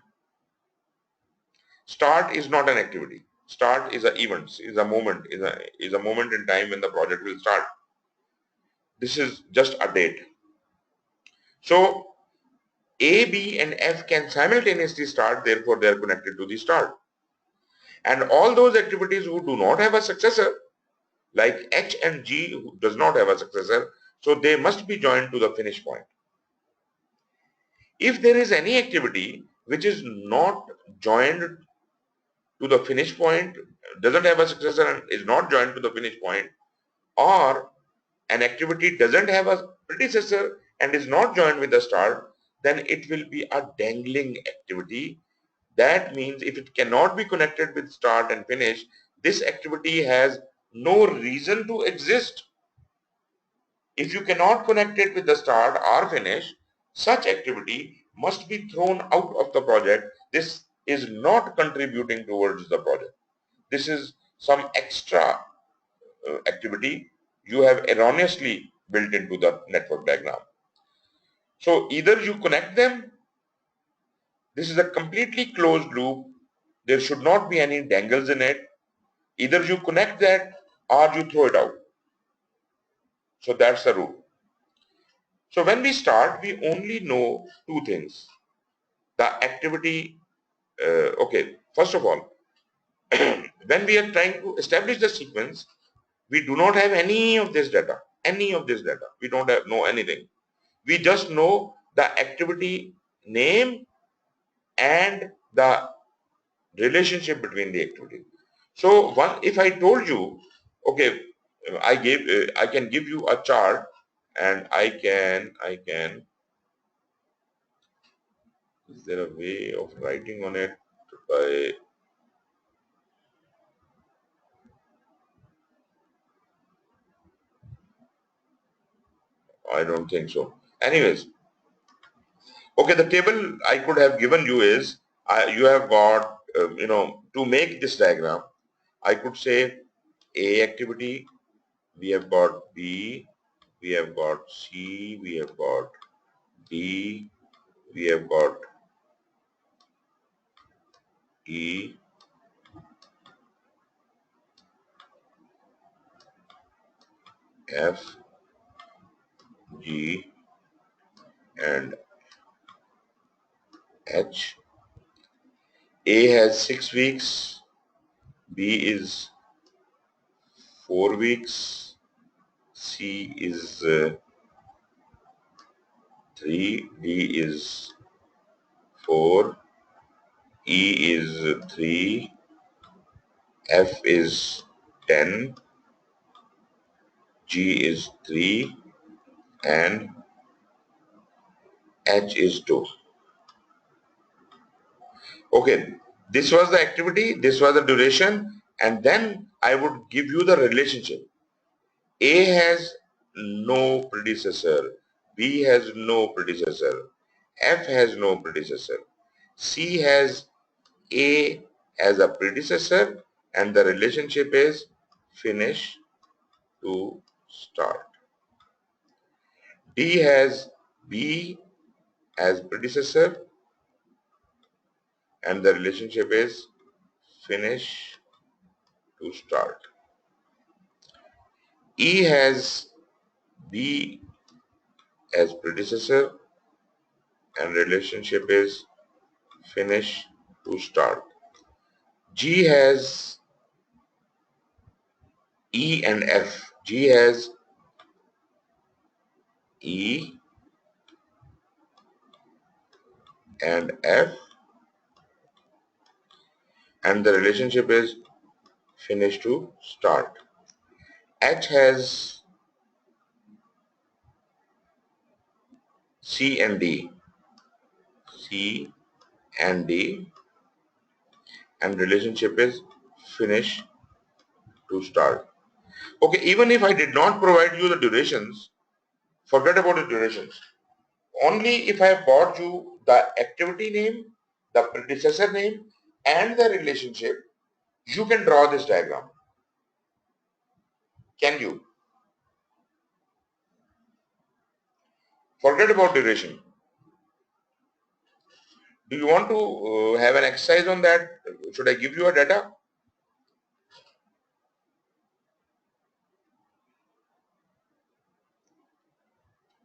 Start is not an activity. Start is an event, is a moment, is a moment in time when the project will start. This is just a date. So A, B and F can simultaneously start, therefore they are connected to the start. And all those activities who do not have a successor, like H and G who does not have a successor, so they must be joined to the finish point. If there is any activity which is not joined to the finish point, doesn't have a successor and is not joined to the finish point, or an activity doesn't have a predecessor and is not joined with the start, then it will be a dangling activity. That means if it cannot be connected with start and finish, this activity has no reason to exist. If you cannot connect it with the start or finish, such activity must be thrown out of the project. This is not contributing towards the project. This is some extra activity you have erroneously built into the network diagram. So either you connect them, this is a completely closed loop, there should not be any dangles in it. Either you connect that or you throw it out. So that's the rule. So when we start, we only know two things. The activity, okay, first of all, when we are trying to establish the sequence, we do not have any of this data, We don't know anything. We just know the activity name and the relationship between the activity. So if I told you, okay, I can give you a chart, and I can, is there a way of writing on it by, I don't think so. Anyways, okay, the table I could have given you is, you have got, to make this diagram, I could say A activity, we have got B, we have got C, we have got D, we have got E, F, G, and H. A has 6 weeks, B is 4 weeks, C is 3, D is 4, E is 3, F is 10, G is 3, and H is 2. Okay, this was the activity, this was the duration, and then I would give you the relationship. A has no predecessor, B has no predecessor, F has no predecessor, C has A as a predecessor, and the relationship is finish to start. D has B as predecessor, and the relationship is finish to start. E has B as predecessor, and relationship is finish to start. G has E and F. G has E and F, and the relationship is finish to start. H has C and D. C and D, and relationship is finish to start. Okay, even if I did not provide you the durations, forget about the durations. Only if I have got you the activity name, the predecessor name, and the relationship, you can draw this diagram. Can you? Forget about duration. Do you want to have an exercise on that? Should I give you a data?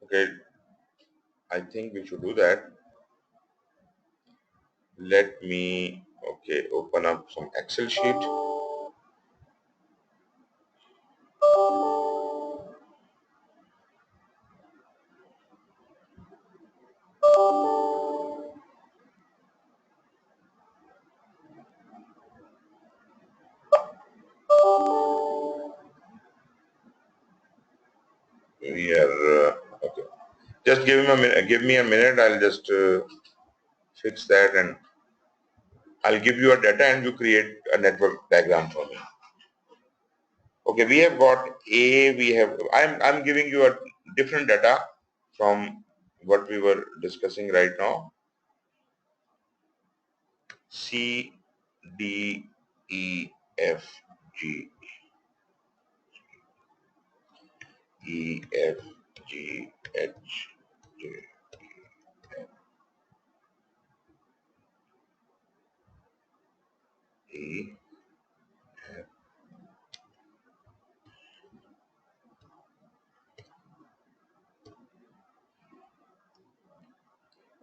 Okay, I think we should do that. Let me, Okay, open up some Excel sheet. We are okay. Just give him a minute. Give me a minute. I'll just fix that, and I'll give you a data, and you create a network diagram for me. Okay, we have got A. We have. I'm giving you a different data from what we were discussing right now. C, D, E, F, G, E, F, G, H, J, E.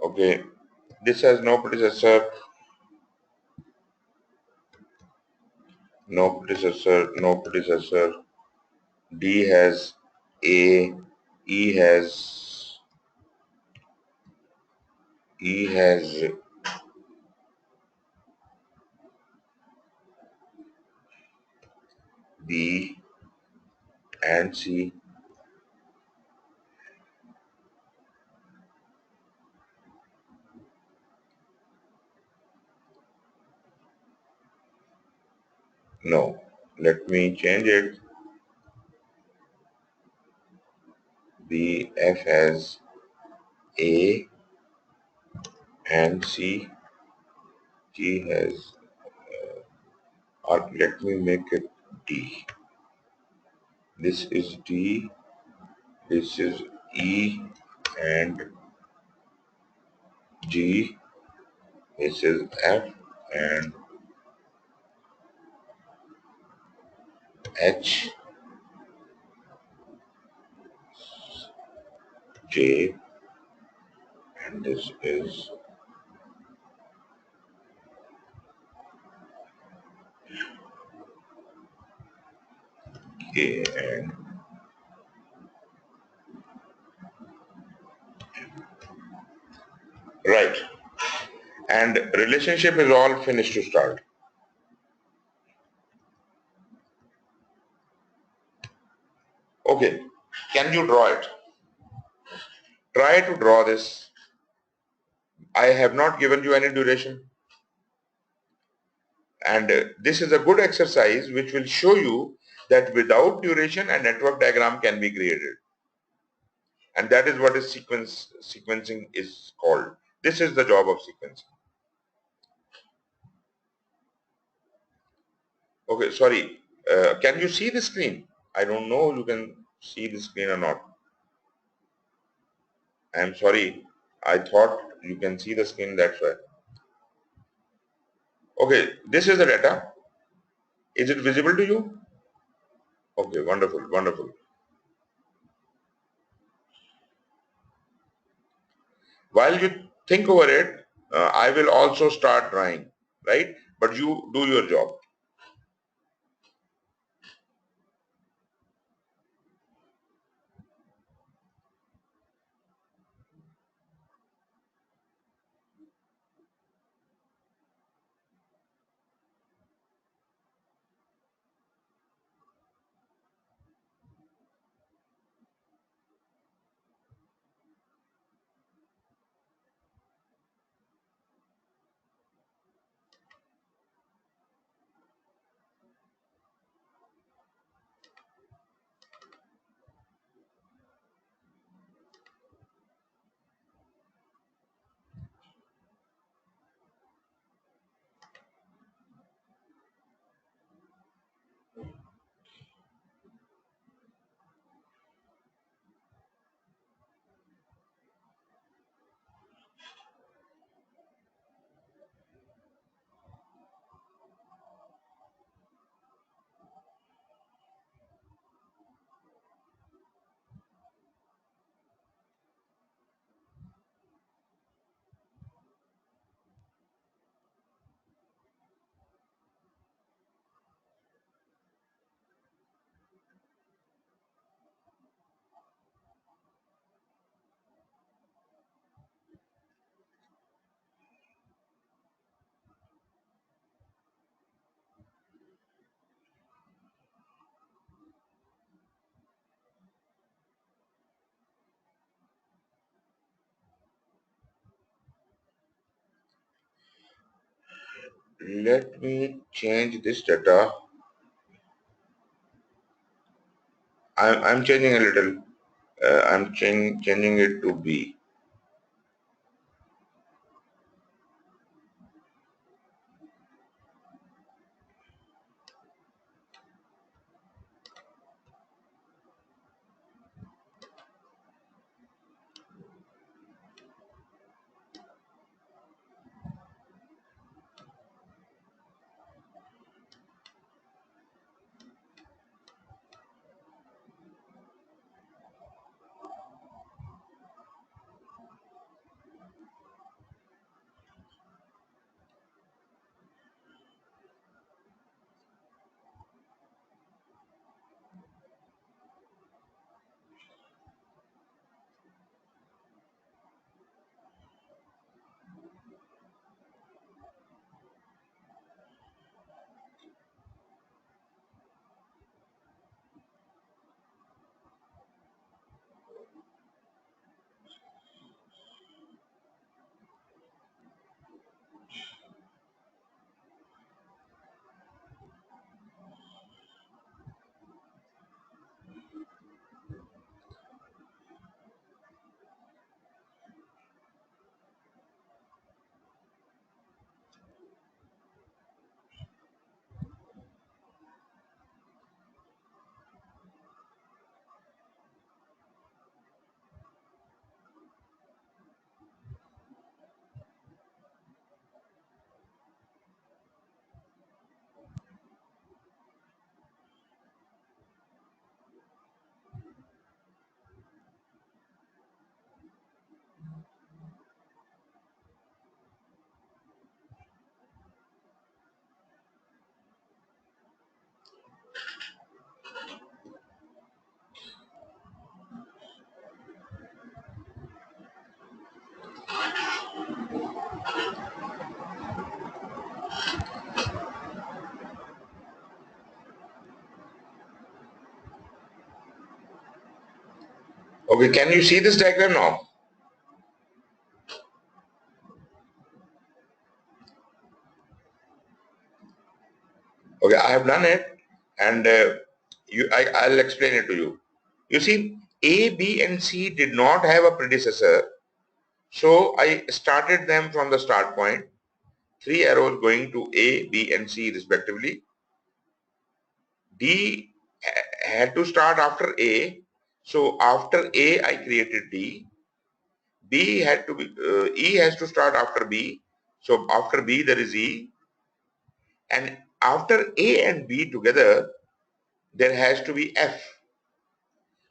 Okay, this has no predecessor, no predecessor, no predecessor. D has A, E has E has B and C. No, let me change it. B, F has A and C. G has, or let me make it D. This is D, this is E and G, this is F and H, J, and this is K, and right. And relationship is all finished to start. Okay, can you draw it? Try to draw this. I have not given you any duration. And this is a good exercise which will show you that without duration a network diagram can be created. And that is what is sequencing is called. This is the job of sequencing. Okay, sorry. Can you see the screen? I don't know you can see the screen or not. I'm sorry. I thought you can see the screen, that's why. Okay, this is the data. Is it visible to you? Okay, wonderful, wonderful. While you think over it, I will also start drawing, right? But you do your job. let me change this data. I'm changing a little. I'm changing it to B. Okay, can you see this diagram now? Okay, I have done it, and I'll explain it to you. You see, A, B, and C did not have a predecessor, so I started them from the start point. 3 arrows going to A, B, and C respectively. D had to start after A, so after A I created D. B had to be E has to start after B, so after B there is E, and after A and B together there has to be F.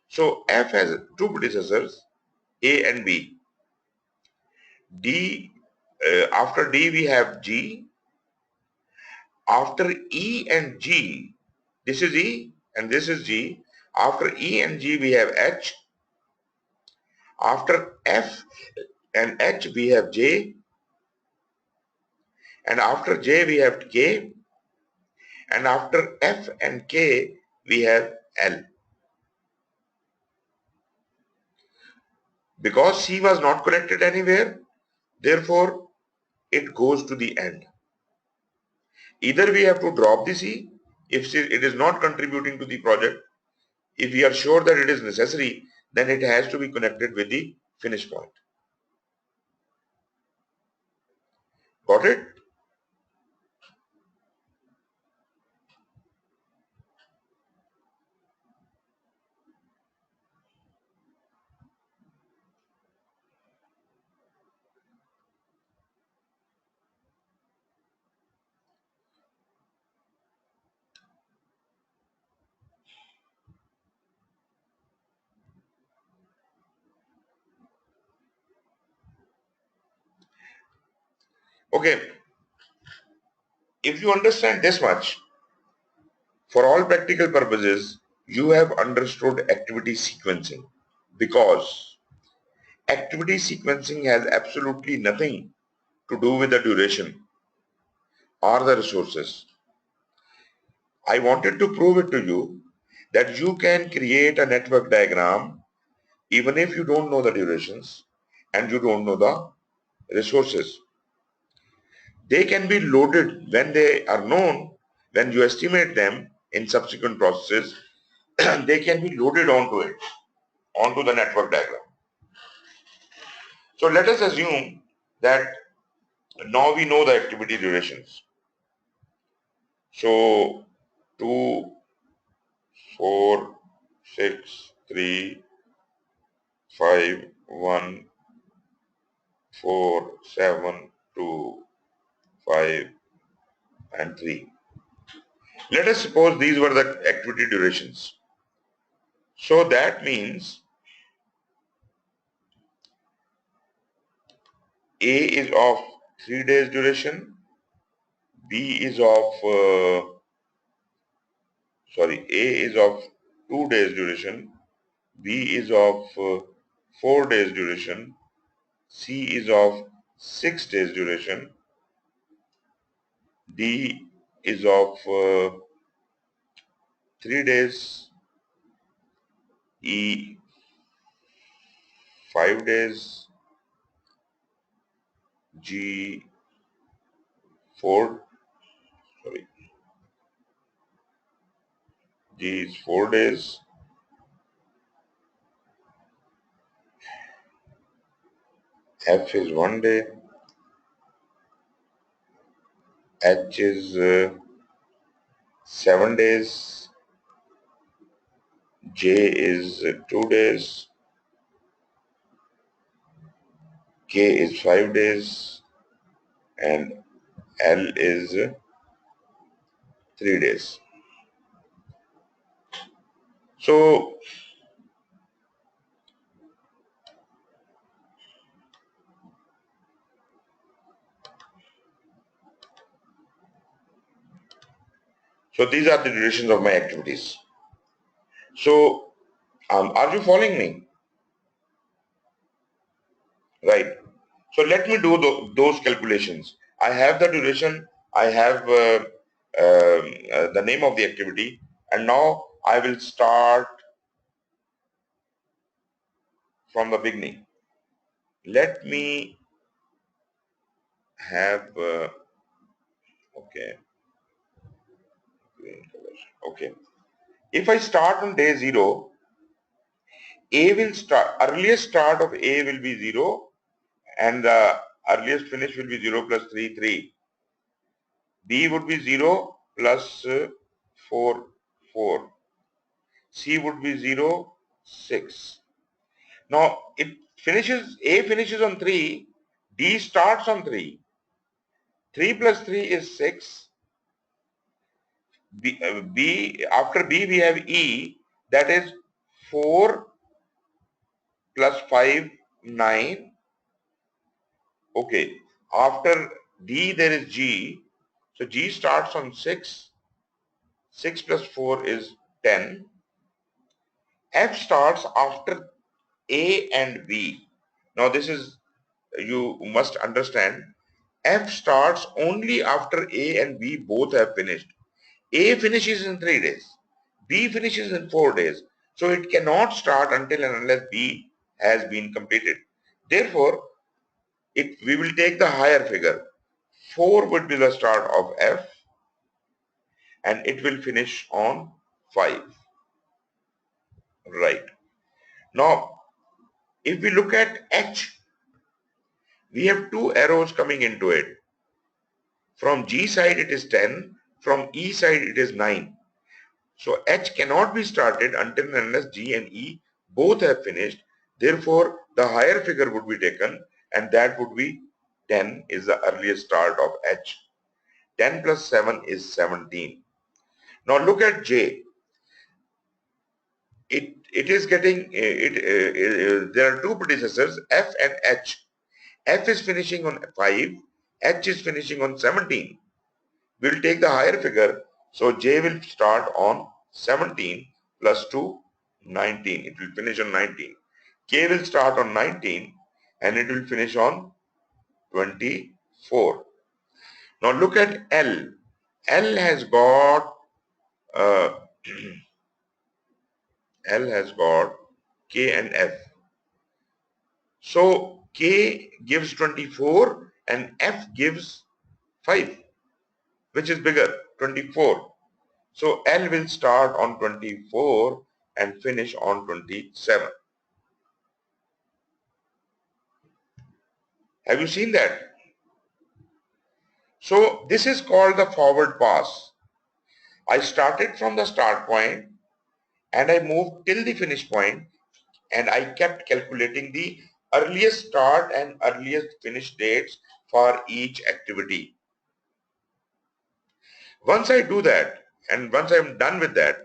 So F has two predecessors, A and B. D after D we have G. After E and G, this is E and this is G. After E and G we have H. After F and H we have J, and after J we have K, and after F and K we have L. Because C was not connected anywhere, therefore it goes to the end. Either we have to drop the C if it is not contributing to the project. If we are sure that it is necessary, then it has to be connected with the finish point. Got it? Okay. If you understand this much, for all practical purposes, you have understood activity sequencing, because activity sequencing has absolutely nothing to do with the duration or the resources. I wanted to prove it to you that you can create a network diagram even if you don't know the durations and you don't know the resources. they can be loaded when they are known, when you estimate them in subsequent processes, they can be loaded onto it, onto the network diagram. So let us assume that now we know the activity durations. So 2, 4, 6, 3, 5, 1, 4, 7, 2, 5, and 3. Let us suppose these were the activity durations. So that means A is of 3 days duration, B is of, A is of 2 days duration, B is of 4 days duration, C is of 6 days duration, D is of 3 days, E 5 days, G 4, G is 4 days, F is 1 day, H is 7 days, J is 2 days, K is 5 days, and L is 3 days. So these are the durations of my activities. So are you following me? Right. So let me do those calculations. I have the duration, I have the name of the activity, and now I will start from the beginning. Let me have, okay, okay. If I start on day 0, A will start, earliest start of A will be 0, and the earliest finish will be 0 plus 3, 3. B would be 0 plus 4, 4. C would be 0, 6. Now, A finishes on 3, D starts on 3. 3 plus 3 is 6. After B we have E, that is 4 plus 5, 9. Okay. After D there is G. So G starts on 6. 6 plus 4 is 10. F starts after A and B. Now this is, you must understand, F starts only after A and B both have finished. A finishes in 3 days. B finishes in 4 days. So it cannot start until and unless B has been completed. Therefore, we will take the higher figure. 4 would be the start of F, and it will finish on 5. Right. Now, if we look at H, we have 2 arrows coming into it. From G side it is 10, from E side it is 9. So H cannot be started until and unless G and E both have finished. Therefore, the higher figure would be taken, and that would be 10 is the earliest start of H. 10 plus 7 is 17. Now look at J. It is getting, there are 2 predecessors, F and H. F is finishing on 5, H is finishing on 17. We'll take the higher figure, so J will start on 17 plus 2, 19. It will finish on 19. K will start on 19 and it will finish on 24. Now look at L. L has got L has got K and F. So K gives 24 and F gives 5. Which is bigger? 24. So L will start on 24 and finish on 27. Have you seen that? So this is called the forward pass. I started from the start point and I moved till the finish point, and I kept calculating the earliest start and earliest finish dates for each activity. Once I do that, and once I'm done with that,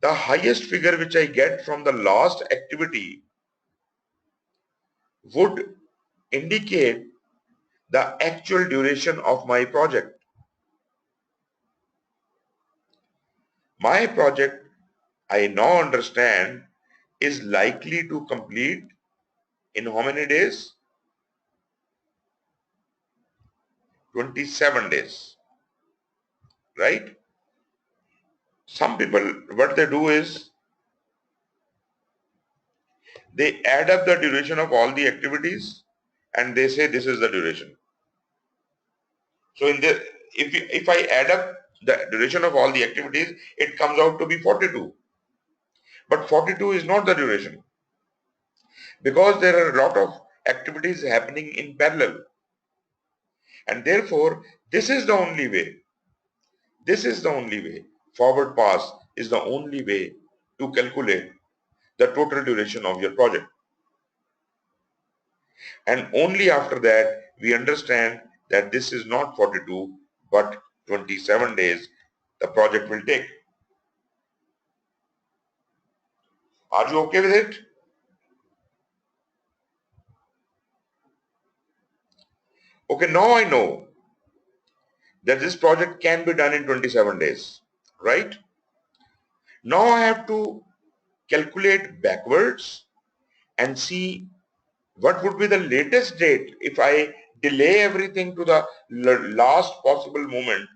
the highest figure which I get from the last activity would indicate the actual duration of my project. My project, I now understand, is likely to complete in how many days? 27 days, right? Some people, what they do is they add up the duration of all the activities and they say this is the duration. So if I add up the duration of all the activities, it comes out to be 42. But 42 is not the duration, because there are a lot of activities happening in parallel. And therefore, this is the only way. This is the only way. Forward pass is the only way to calculate the total duration of your project. And only after that, we understand that this is not 42, but 27 days the project will take. Are you okay with it? Okay, now I know that this project can be done in 27 days, right? Now I have to calculate backwards and see what would be the latest date if I delay everything to the last possible moment.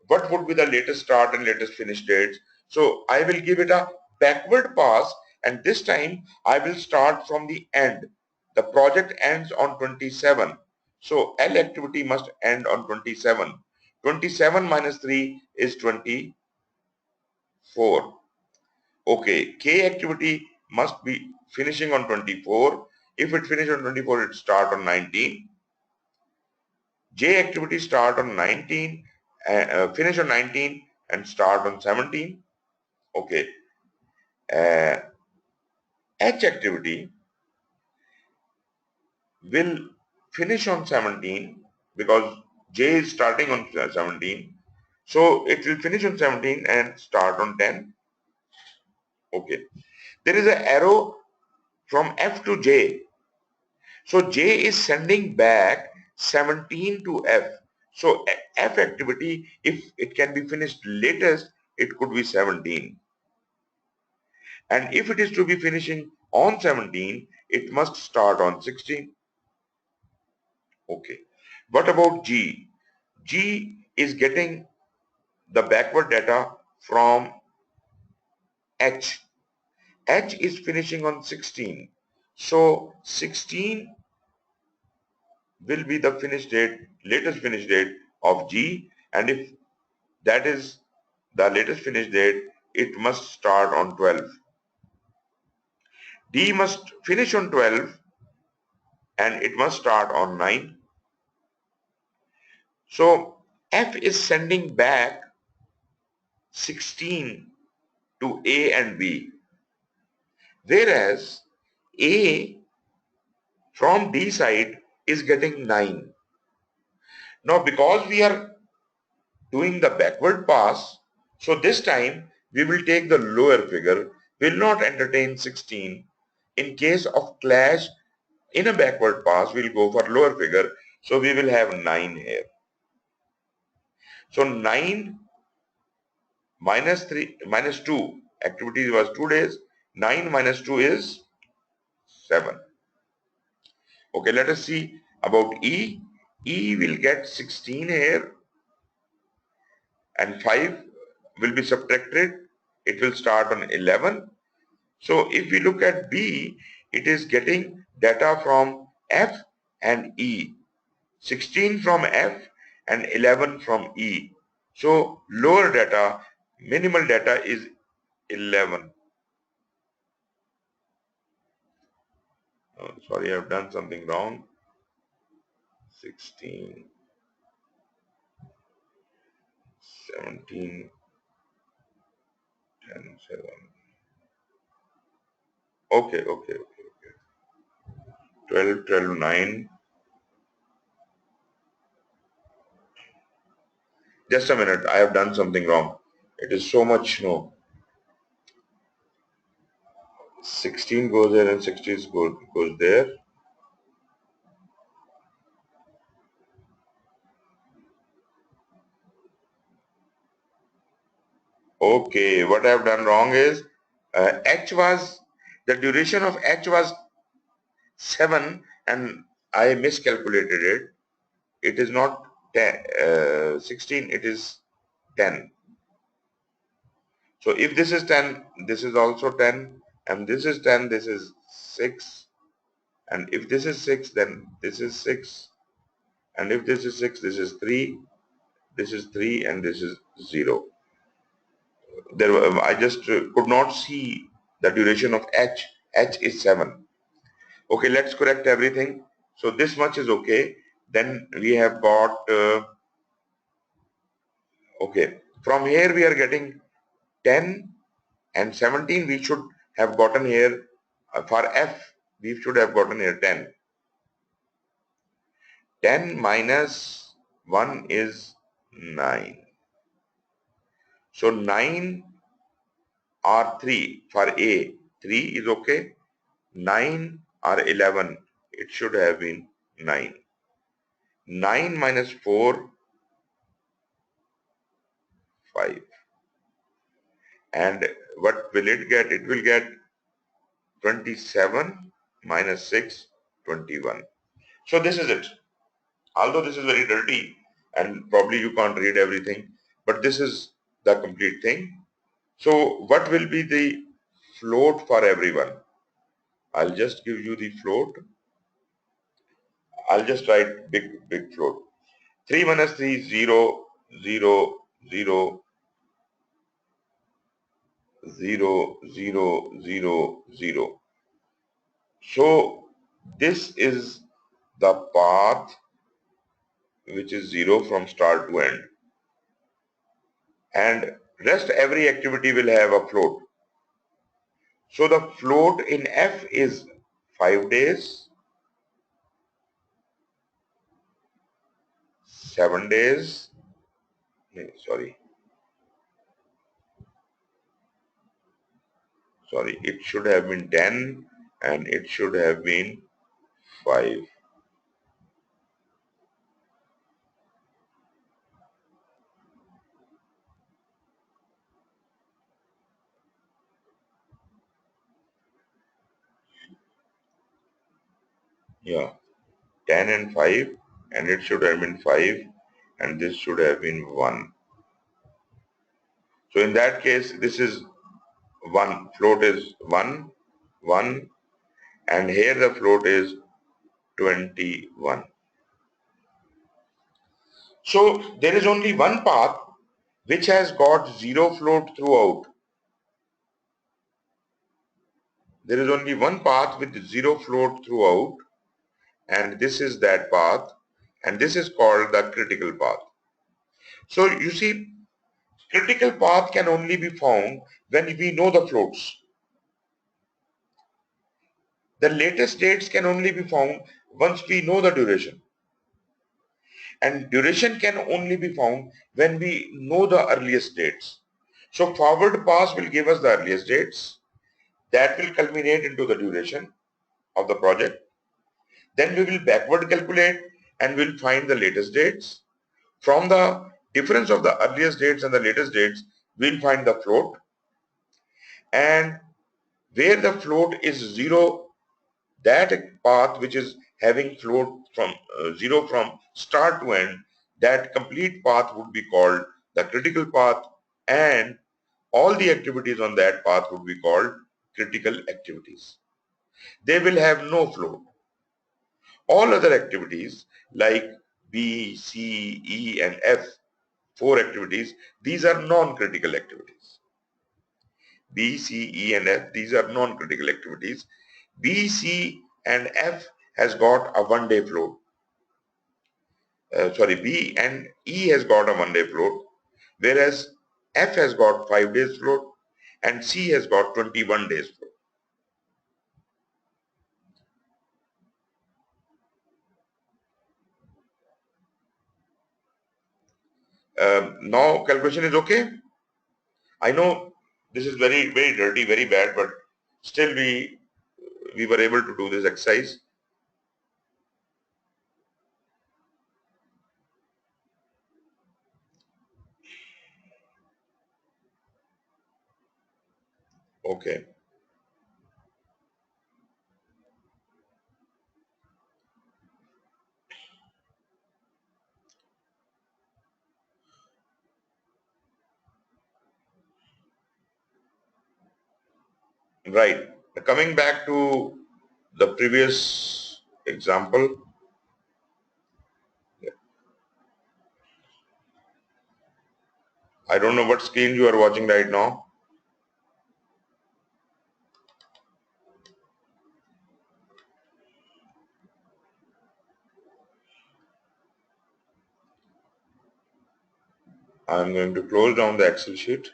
What would be the latest start and latest finish dates? So I will give it a backward pass, and this time I will start from the end. The project ends on 27. So L activity must end on 27. 27 minus 3 is 24. Okay, K activity must be finishing on 24. If it finishes on 24, it start on 19. J activity start on 19, finish on 19 and start on 17. Okay. Uh, H activity will finish on 17 because J is starting on 17. So it will finish on 17 and start on 10. Okay. There is an arrow from F to J. So J is sending back 17 to F. So F activity, if it can be finished latest, it could be 17. And if it is to be finishing on 17, it must start on 16. Okay. What about G? G is getting the backward data from H. H is finishing on 16. So 16 will be the finish date, latest finish date of G, and if that is the latest finish date, it must start on 12. D must finish on 12 and it must start on 9. So F is sending back 16 to A and B, whereas A from D side is getting 9. Now because we are doing the backward pass, so this time we will take the lower figure, will not entertain 16. In case of clash in a backward pass, we'll go for lower figure, so we will have 9 here. So 9 minus 2, activity was 2 days, 9 minus 2 is 7. Okay, let us see about E. E will get 16 here and 5 will be subtracted. It will start on 11. So if we look at B, it is getting data from F and E. 16 from F and 11 from E. So lower data, minimal data is 11. Oh, sorry, I've done something wrong. 16, 17, 10, 7. Okay. 12, 12, 9. Just a minute, I have done something wrong. It is so much, no. 16 goes there and 16 goes there. Okay, what I have done wrong is H was, the duration of H was 7 and I miscalculated it. It is not 10, 16, it is 10. So if this is 10, this is also 10, and this is 10, this is 6, and if this is 6, then this is 6, and if this is 6, this is 3, this is 3, and this is 0. I just could not see the duration of H. H is 7. Okay, let's correct everything. So this much is okay. Then we have got, okay, from here we are getting 10 and 17 we should have gotten here. For F, we should have gotten here 10. 10 minus 1 is 9. So 9 or 3 for A, 3 is okay. 9 or 11, it should have been 9. 9 minus 4, 5. And what will it get? It will get 27 minus 6, 21. So this is it. Although this is very dirty and probably you can't read everything, but this is the complete thing. So what will be the float for everyone? I'll just give you the float. I'll just write big float. 3 minus 3 is 0, 0, 0, 0, 0, 0, 0. So this is the path which is 0 from start to end. And rest every activity will have a float. So the float in F is 5 days, 7 days, sorry, it should have been 10 and it should have been 5. Yeah, 10 and 5, and it should have been 5, and this should have been 1. So in that case, this is 1, float is 1, 1, and here the float is 21. So there is only one path which has got 0 float throughout. There is only one path with 0 float throughout, and this is that path, and this is called the critical path. So you see, critical path can only be found when we know the floats. The latest dates can only be found once we know the duration. And duration can only be found when we know the earliest dates. So forward pass will give us the earliest dates. That will culminate into the duration of the project. Then we will backward calculate and we'll find the latest dates. From the difference of the earliest dates and the latest dates, we'll find the float. And where the float is 0, that path which is having float from 0 from start to end, that complete path would be called the critical path, and all the activities on that path would be called critical activities. They will have no float. All other activities like B, C, E and F, 4 activities, these are non-critical activities. B, C, E and F, these are non-critical activities. B, C and F has got a 1-day float. B and E has got a 1-day float, whereas F has got 5 days float and C has got 21 days float. Now calculation is okay. I know this is very dirty, very bad, but still we were able to do this exercise. Okay. Right. Coming back to the previous example, I don't know what screen you are watching right now. I'm going to close down the Excel sheet.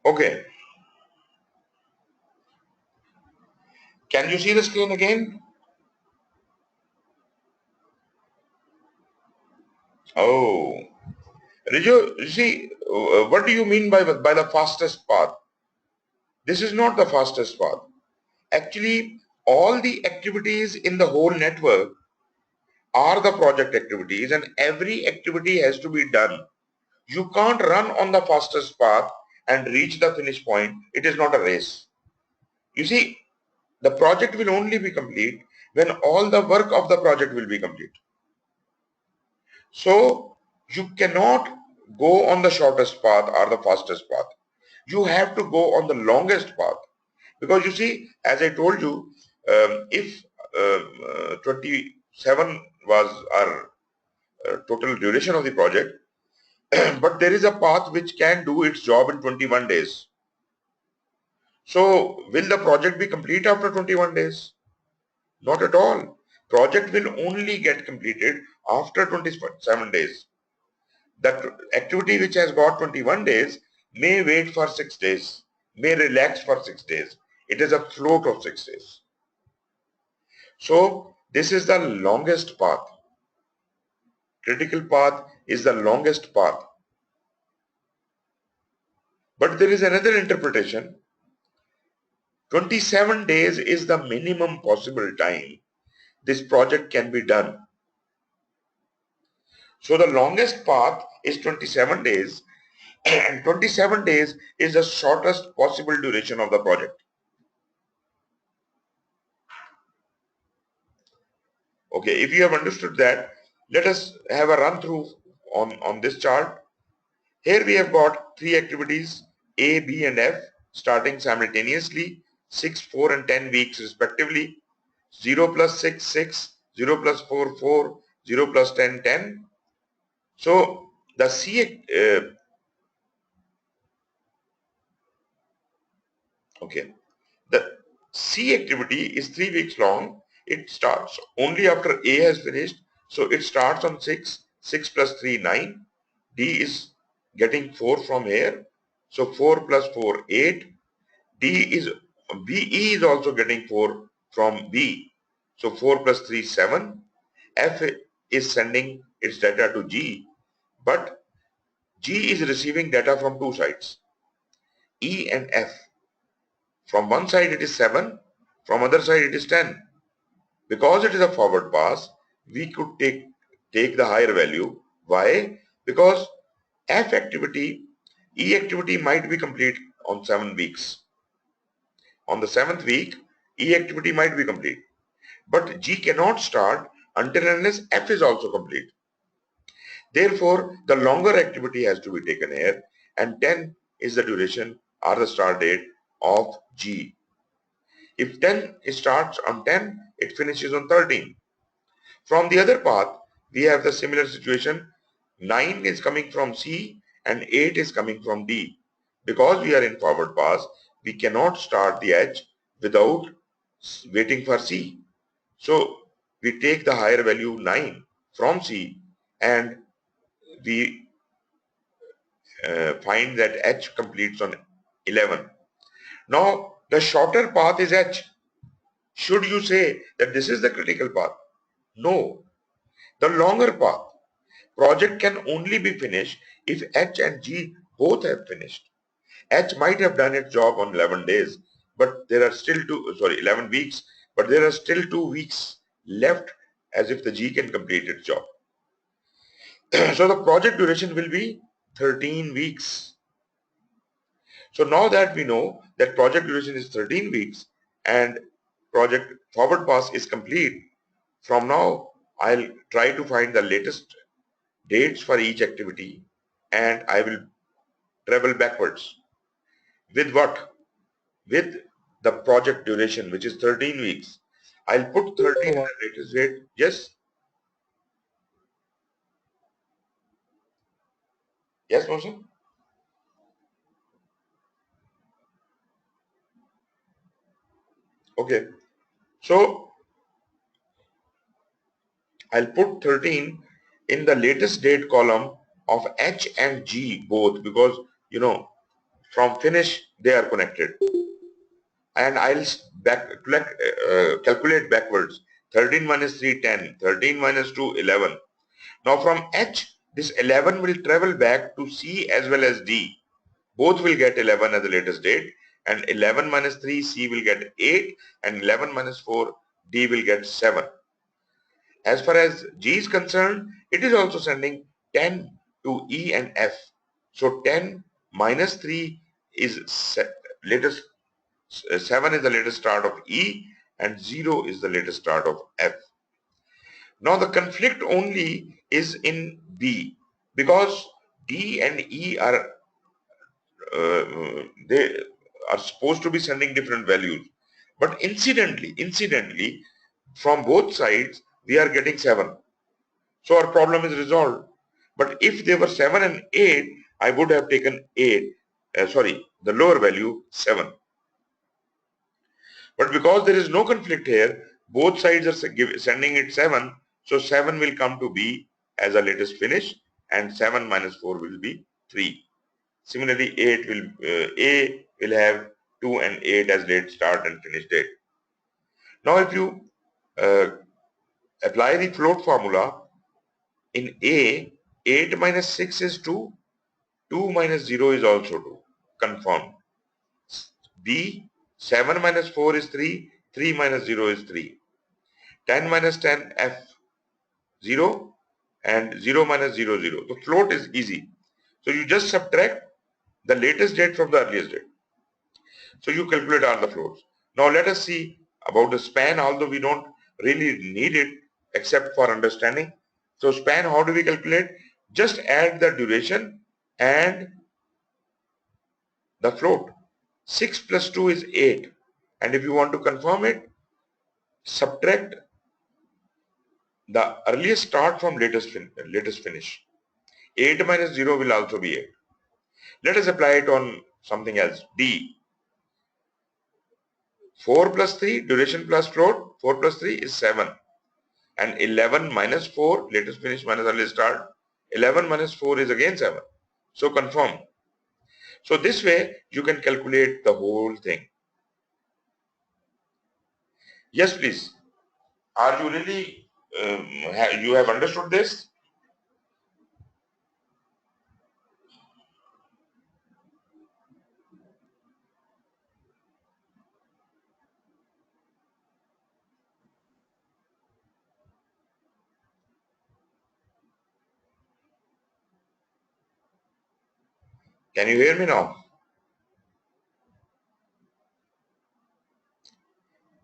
Okay. Can you see the screen again? Oh. Riju, you see, what do you mean by the fastest path? This is not the fastest path. Actually, all the activities in the whole network are the project activities and every activity has to be done. You can't run on the fastest path and reach the finish point. It is not a race. You see, the project will only be complete when all the work of the project will be complete. So you cannot go on the shortest path or the fastest path. You have to go on the longest path. Because you see, as I told you, if 27 was our total duration of the project, but there is a path which can do its job in 21 days. So will the project be complete after 21 days? Not at all. Project will only get completed after 27 days. That activity which has got 21 days may wait for 6 days, may relax for 6 days. It is a float of 6 days. So this is the longest path. Critical path is the longest path. But there is another interpretation. 27 days is the minimum possible time this project can be done. So the longest path is 27 days and 27 days is the shortest possible duration of the project. Okay, if you have understood that, let us have a run through on this chart. Here we have got 3 activities A, B and F starting simultaneously, 6, 4 and 10 weeks respectively. 0 plus 6, 6, 0 plus 4, 4, 0 plus 10, 10. So the C, okay, the C activity is 3 weeks long. It starts only after A has finished. So it starts on 6, 6 plus 3, 9. D is getting 4 from here. So 4 plus 4, 8. BE is also getting 4 from B. So 4 plus 3, 7. F is sending its data to G, but G is receiving data from 2 sides, E and F. From one side it is 7, from other side it is 10. Because it is a forward pass, we could take the higher value. Why? Because F activity, E activity might be complete on 7 weeks. On the 7th week, E activity might be complete. But G cannot start until and unless F is also complete. Therefore, the longer activity has to be taken here, and 10 is the duration or the start date of G. If 10 starts on 10, it finishes on 13. From the other path, we have the similar situation. 9 is coming from C and 8 is coming from D. Because we are in forward pass, we cannot start the H without waiting for C. So we take the higher value 9 from C and we find that H completes on 11. Now the shorter path is H. Should you say that this is the critical path? No. The longer path. Project can only be finished if H and G both have finished. H might have done its job on 11 days, but there are still 11 weeks, but there are still 2 weeks left as if the G can complete its job. So the project duration will be 13 weeks. So now that we know that project duration is 13 weeks and project forward pass is complete, from now I'll try to find the latest dates for each activity and I will travel backwards. With what? With the project duration, which is 13 weeks. I'll put 13 in the latest date. Yes? Yes, Mohsen? Okay. So I'll put 13 in the latest date column of H and G both because, from finish they are connected. And I'll calculate backwards. 13 minus 3, 10. 13 minus 2, 11. Now from H, this 11 will travel back to C as well as D. Both will get 11 at the latest date, and 11 minus 3, C will get 8, and 11 minus 4, D will get 7. As far as G is concerned, it is also sending 10 to E and F. So 10 minus 3 is latest, 7 is the latest start of E, and 0 is the latest start of F. Now the conflict only is in B because D and E are they are supposed to be sending different values, but incidentally from both sides we are getting 7, so our problem is resolved. But if they were 7 and 8, I would have taken 8, the lower value 7. But because there is no conflict here, both sides are sending it 7, so 7 will come to B as a latest finish and 7 minus 4 will be 3. Similarly, A will have 2 and 8 as late start and finish date. Now if you uh, apply the float formula, in A, 8 minus 6 is 2, 2 minus 0 is also 2, confirmed. B, 7 minus 4 is 3, 3 minus 0 is 3. 10 minus 10, F, 0, and 0 minus 0, 0. The float is easy. So you just subtract the latest date from the earliest date. So you calculate all the floats. Now let us see about the span, although we don't really need it except for understanding. So span, how do we calculate? Just add the duration and the float. 6 plus 2 is 8. And if you want to confirm it, subtract the earliest start from latest finish. 8 minus 0 will also be 8. Let us apply it on something else. D. 4 plus 3, duration plus float, 4 plus 3 is 7. And 11 minus 4, latest finish minus earliest start, 11 minus 4 is again 7. So confirm. So this way you can calculate the whole thing. Yes, please. Are you really, you have understood this? Can you hear me now?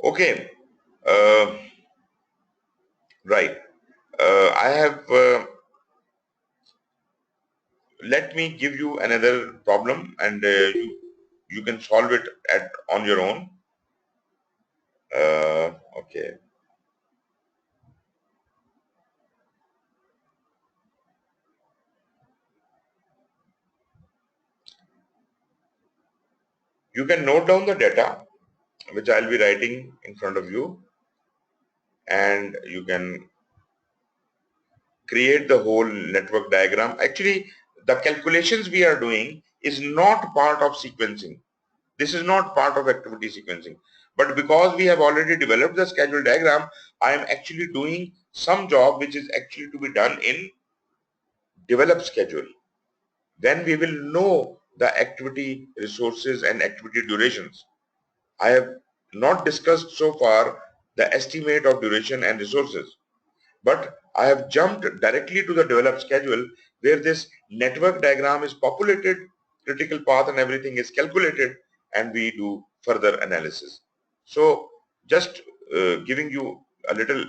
Okay, right. I have, let me give you another problem, and you can solve it on your own. Okay. You can note down the data, which I'll be writing in front of you, and you can create the whole network diagram. Actually, the calculations we are doing is not part of sequencing. This is not part of activity sequencing. But because we have already developed the schedule diagram, I am actually doing some job which is actually to be done in develop schedule. Then we will know the activity resources and activity durations. I have not discussed so far the estimate of duration and resources, but I have jumped directly to the develop schedule where this network diagram is populated, critical path and everything is calculated, and we do further analysis. So just giving you a little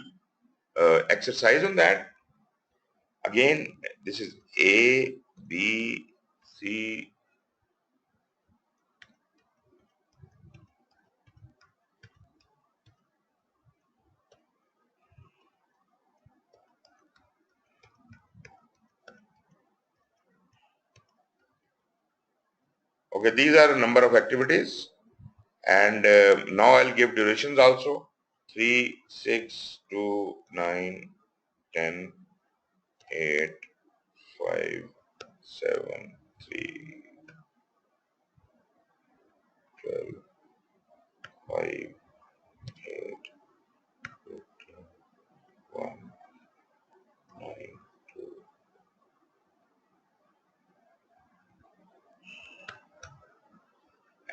exercise on that. Again, this is A, B, C. Okay, these are a number of activities, and now I'll give durations also. 3, 6, 2, 9, 10, 8, 5, 7, 3, 12, 5, 8, 1, 9, 2.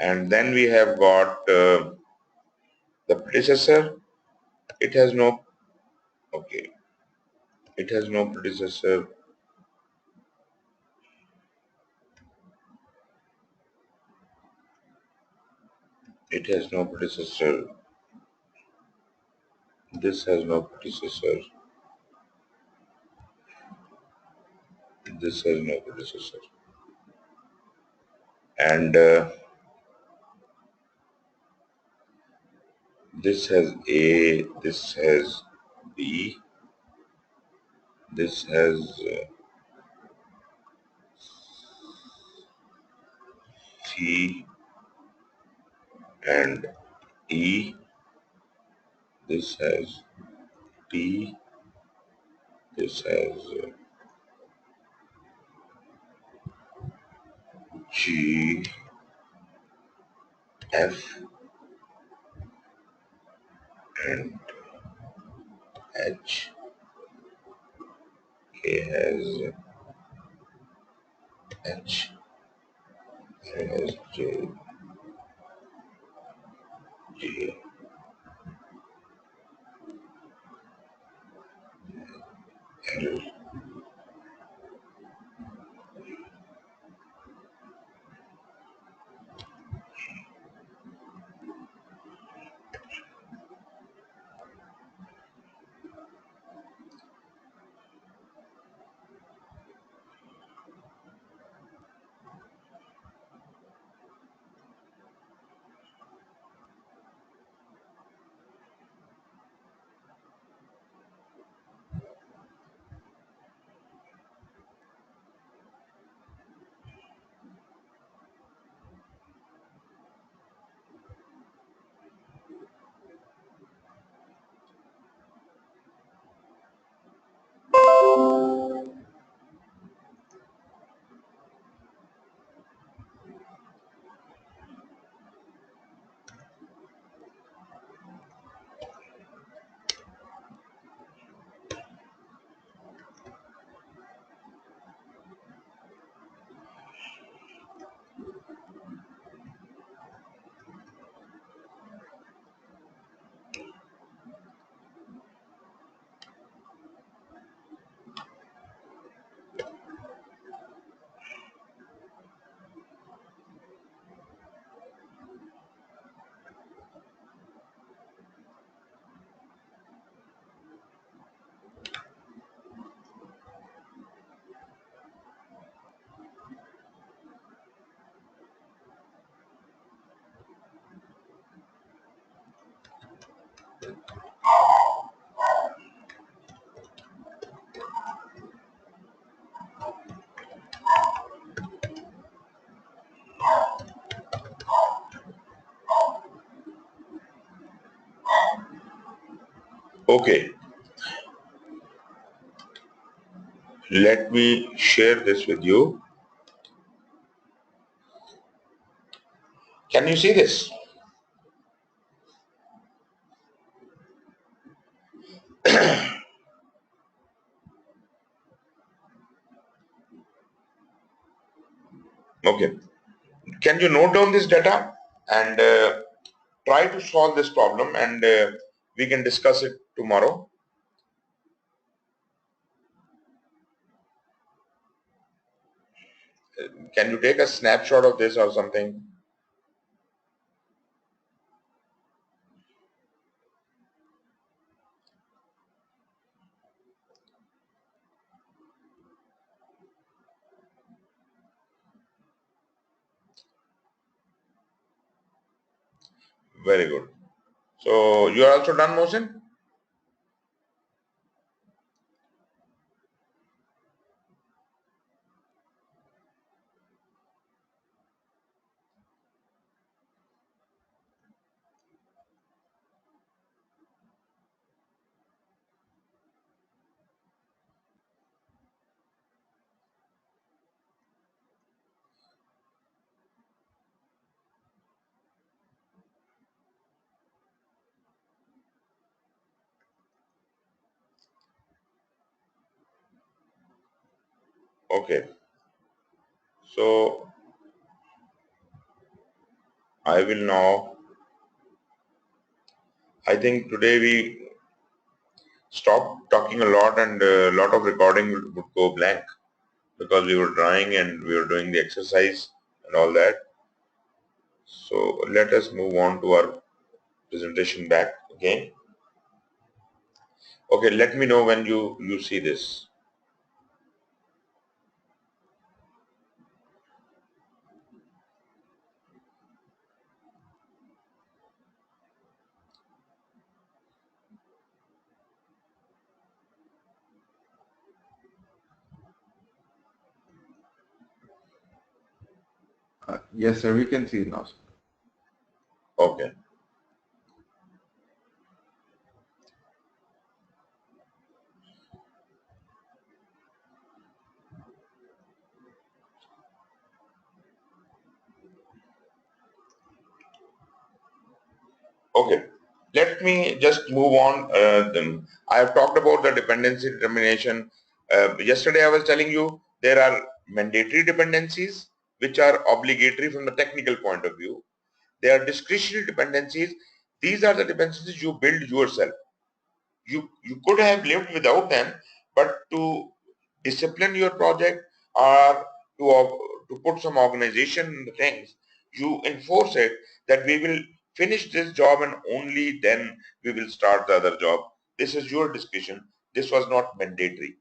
And then we have got the predecessor. It has no, okay, it has no predecessor. It has no predecessor. This has no predecessor. This has no predecessor. And this has A, this has B, this has C and E, this has D, this has G, F, and H. K has H, L has J, G, L. Okay, let me share this with you. Can you see this? Okay. Can you note down this data and try to solve this problem, and we can discuss it tomorrow? Can you take a snapshot of this or something? Very good. So you are also done, Mohsin? Okay. So I will now, I think today we stopped talking a lot, and a lot of recording would go blank because we were drawing and we were doing the exercise and all that. So let us move on to our presentation back again. Okay, let me know when you see this. Yes, sir, we can see it now. Okay. Okay. Let me just move on. I have talked about the dependency determination. Yesterday I was telling you there are mandatory dependencies which are obligatory from the technical point of view. There are discretionary dependencies. These are the dependencies you build yourself. You could have lived without them, but to discipline your project or to put some organization in the things, you enforce it that we will finish this job and only then we will start the other job. This is your discretion. This was not mandatory.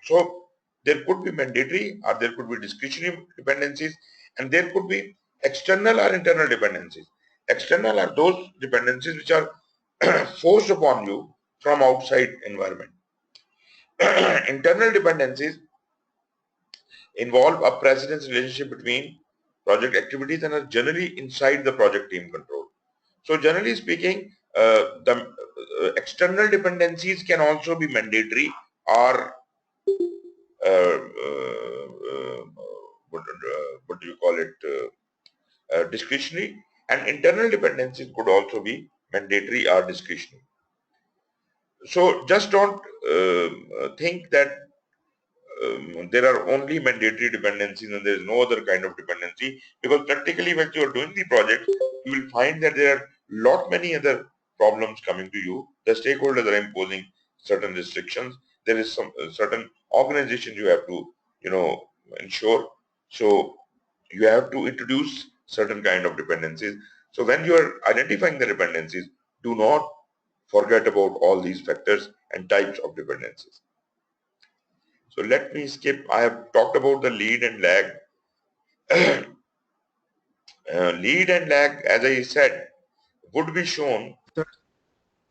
So there could be mandatory or there could be discretionary dependencies, and there could be external or internal dependencies. External are those dependencies which are forced upon you from outside environment. Internal dependencies involve a precedence relationship between project activities and are generally inside the project team control. So generally speaking, the external dependencies can also be mandatory or uh, what do you call it, discretionary, and internal dependencies could also be mandatory or discretionary. So just don't think that there are only mandatory dependencies and there is no other kind of dependency, because practically when you are doing the project, you will find that there are lot many other problems coming to you. The stakeholders are imposing certain restrictions. There is some certain organization you have to, ensure. So you have to introduce certain kind of dependencies. So when you are identifying the dependencies, do not forget about all these factors and types of dependencies. So let me skip. I have talked about the lead and lag. Lead and lag, as I said, would be shown. Sir,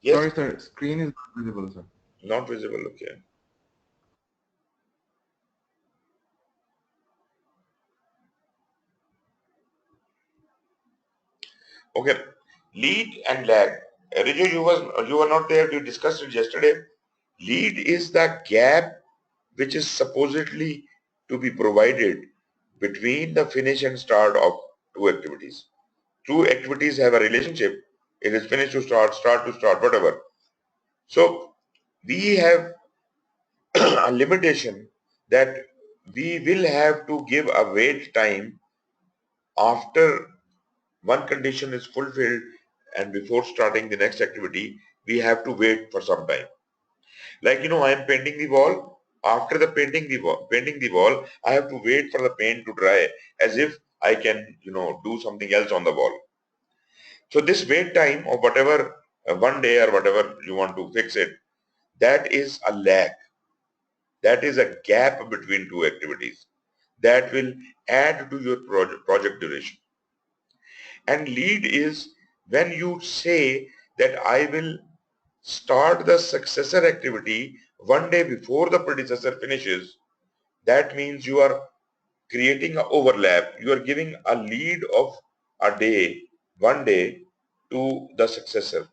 Yes, Sorry, sir. Screen is not visible, sir. not visible. Okay. Okay. Lead and lag. Riju, you were not there. We discussed it yesterday. Lead is the gap which is supposedly to be provided between the finish and start of two activities. Two activities have a relationship. It is finish to start to start, whatever. So we have a limitation that we will have to give a wait time after one condition is fulfilled and before starting the next activity, we have to wait for some time. Like, I am painting the wall. After the painting the wall, I have to wait for the paint to dry as if I can, do something else on the wall. So this wait time of whatever, one day or whatever you want to fix it, that is a lag. That is a gap between two activities that will add to your project duration. And lead is when you say that I will start the successor activity one day before the predecessor finishes. That means you are creating an overlap. You are giving a lead of a day, one day to the successor.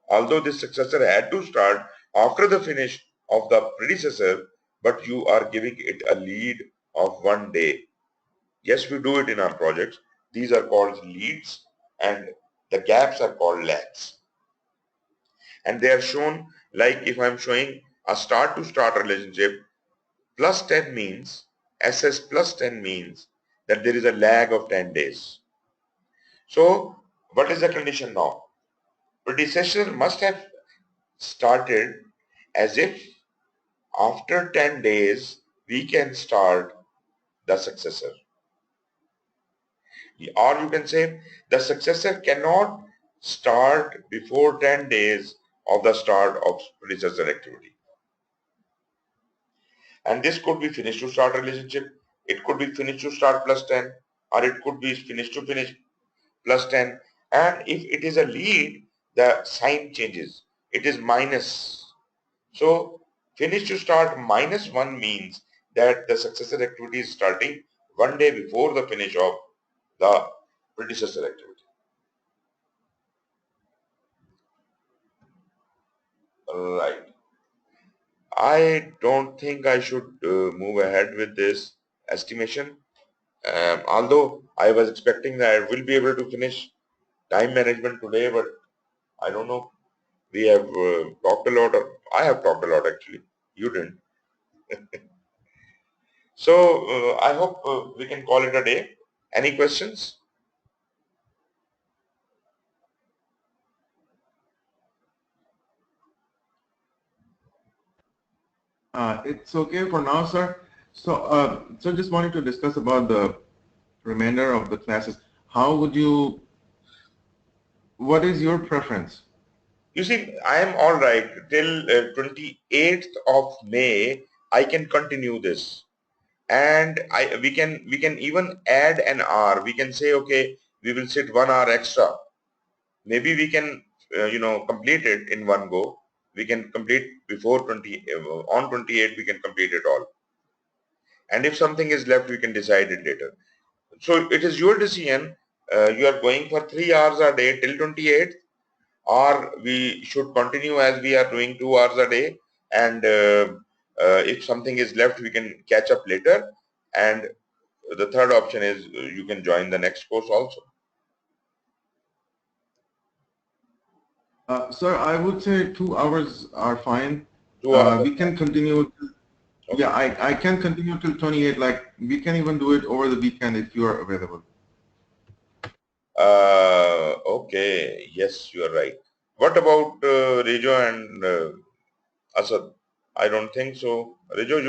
Although this successor had to start after the finish of the predecessor, but you are giving it a lead of one day. Yes, we do it in our projects. These are called leads and the gaps are called lags. And they are shown like if I'm showing a start to start relationship, plus 10 means, SS plus 10 means that there is a lag of 10 days. So what is the condition now? Predecessor must have started as if after 10 days we can start the successor. Or you can say the successor cannot start before 10 days of the start of predecessor activity. And this could be finish to start relationship. It could be finish to start plus 10, or it could be finish to finish plus 10. And if it is a lead, the sign changes. It is minus. So finish to start minus 1 means that the successor activity is starting one day before the finish of the predecessor activity. Right. I don't think I should move ahead with this estimation. Although I was expecting that I will be able to finish time management today, but I don't know. We have talked a lot. I have talked a lot actually. You didn't. So I hope we can call it a day. Any questions? It's okay for now, sir. So just wanted to discuss about the remainder of the classes. How would you, what is your preference? You see, I am all right till 28th of May. I can continue this, and we can even add an hour. We can say, okay, we will sit 1 hour extra. Maybe we can complete it in one go. We can complete before 20 on 28 we can complete it all, and if something is left we can decide it later. So it is your decision. You are going for 3 hours a day till 28th, or we should continue as we are doing 2 hours a day, and if something is left we can catch up later, and the third option is you can join the next course also. Sir, I would say 2 hours are fine. 2 hours. We can continue. Okay. Yeah, I can continue till 28. Like we can even do it over the weekend if you are available. Okay, yes, you are right. What about Rejo and Asad? I don't think so. Rejo,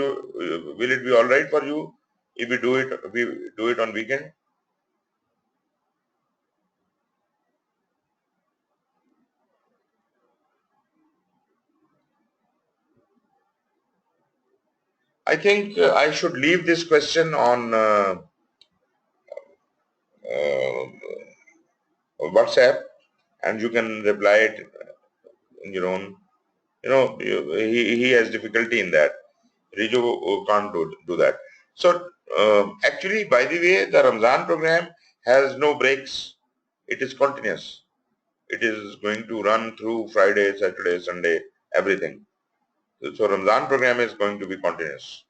will it be all right for you if we do it on weekend? I think I should leave this question on WhatsApp, and you can reply it your own, he has difficulty in that. Riju can't do that. So actually, by the way, the Ramzan program has no breaks. It is continuous. It is going to run through Friday, Saturday, Sunday, everything. So Ramzan program is going to be continuous.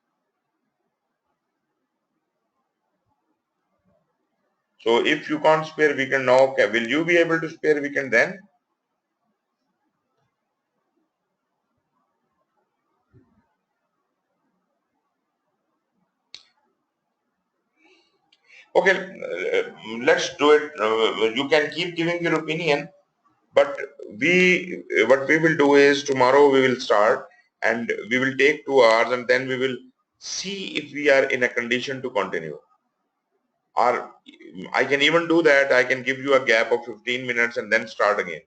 So if you can't spare weekend now, will you be able to spare weekend then? Okay, let's do it. You can keep giving your opinion, but what we will do is tomorrow we will start and we will take 2 hours and then we will see if we are in a condition to continue. Or I can even do that. I can give you a gap of 15 minutes and then start again.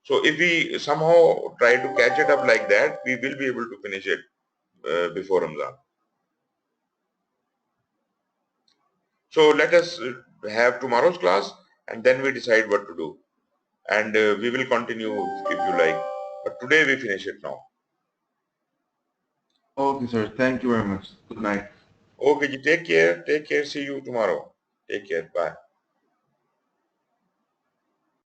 So if we somehow try to catch it up like that, we will be able to finish it before Ramzan. So let us have tomorrow's class and then we decide what to do. And we will continue if you like. But today we finish it now. Okay, sir. Thank you very much. Good night. Okay, ji, take care. Take care. See you tomorrow. Take care. Bye.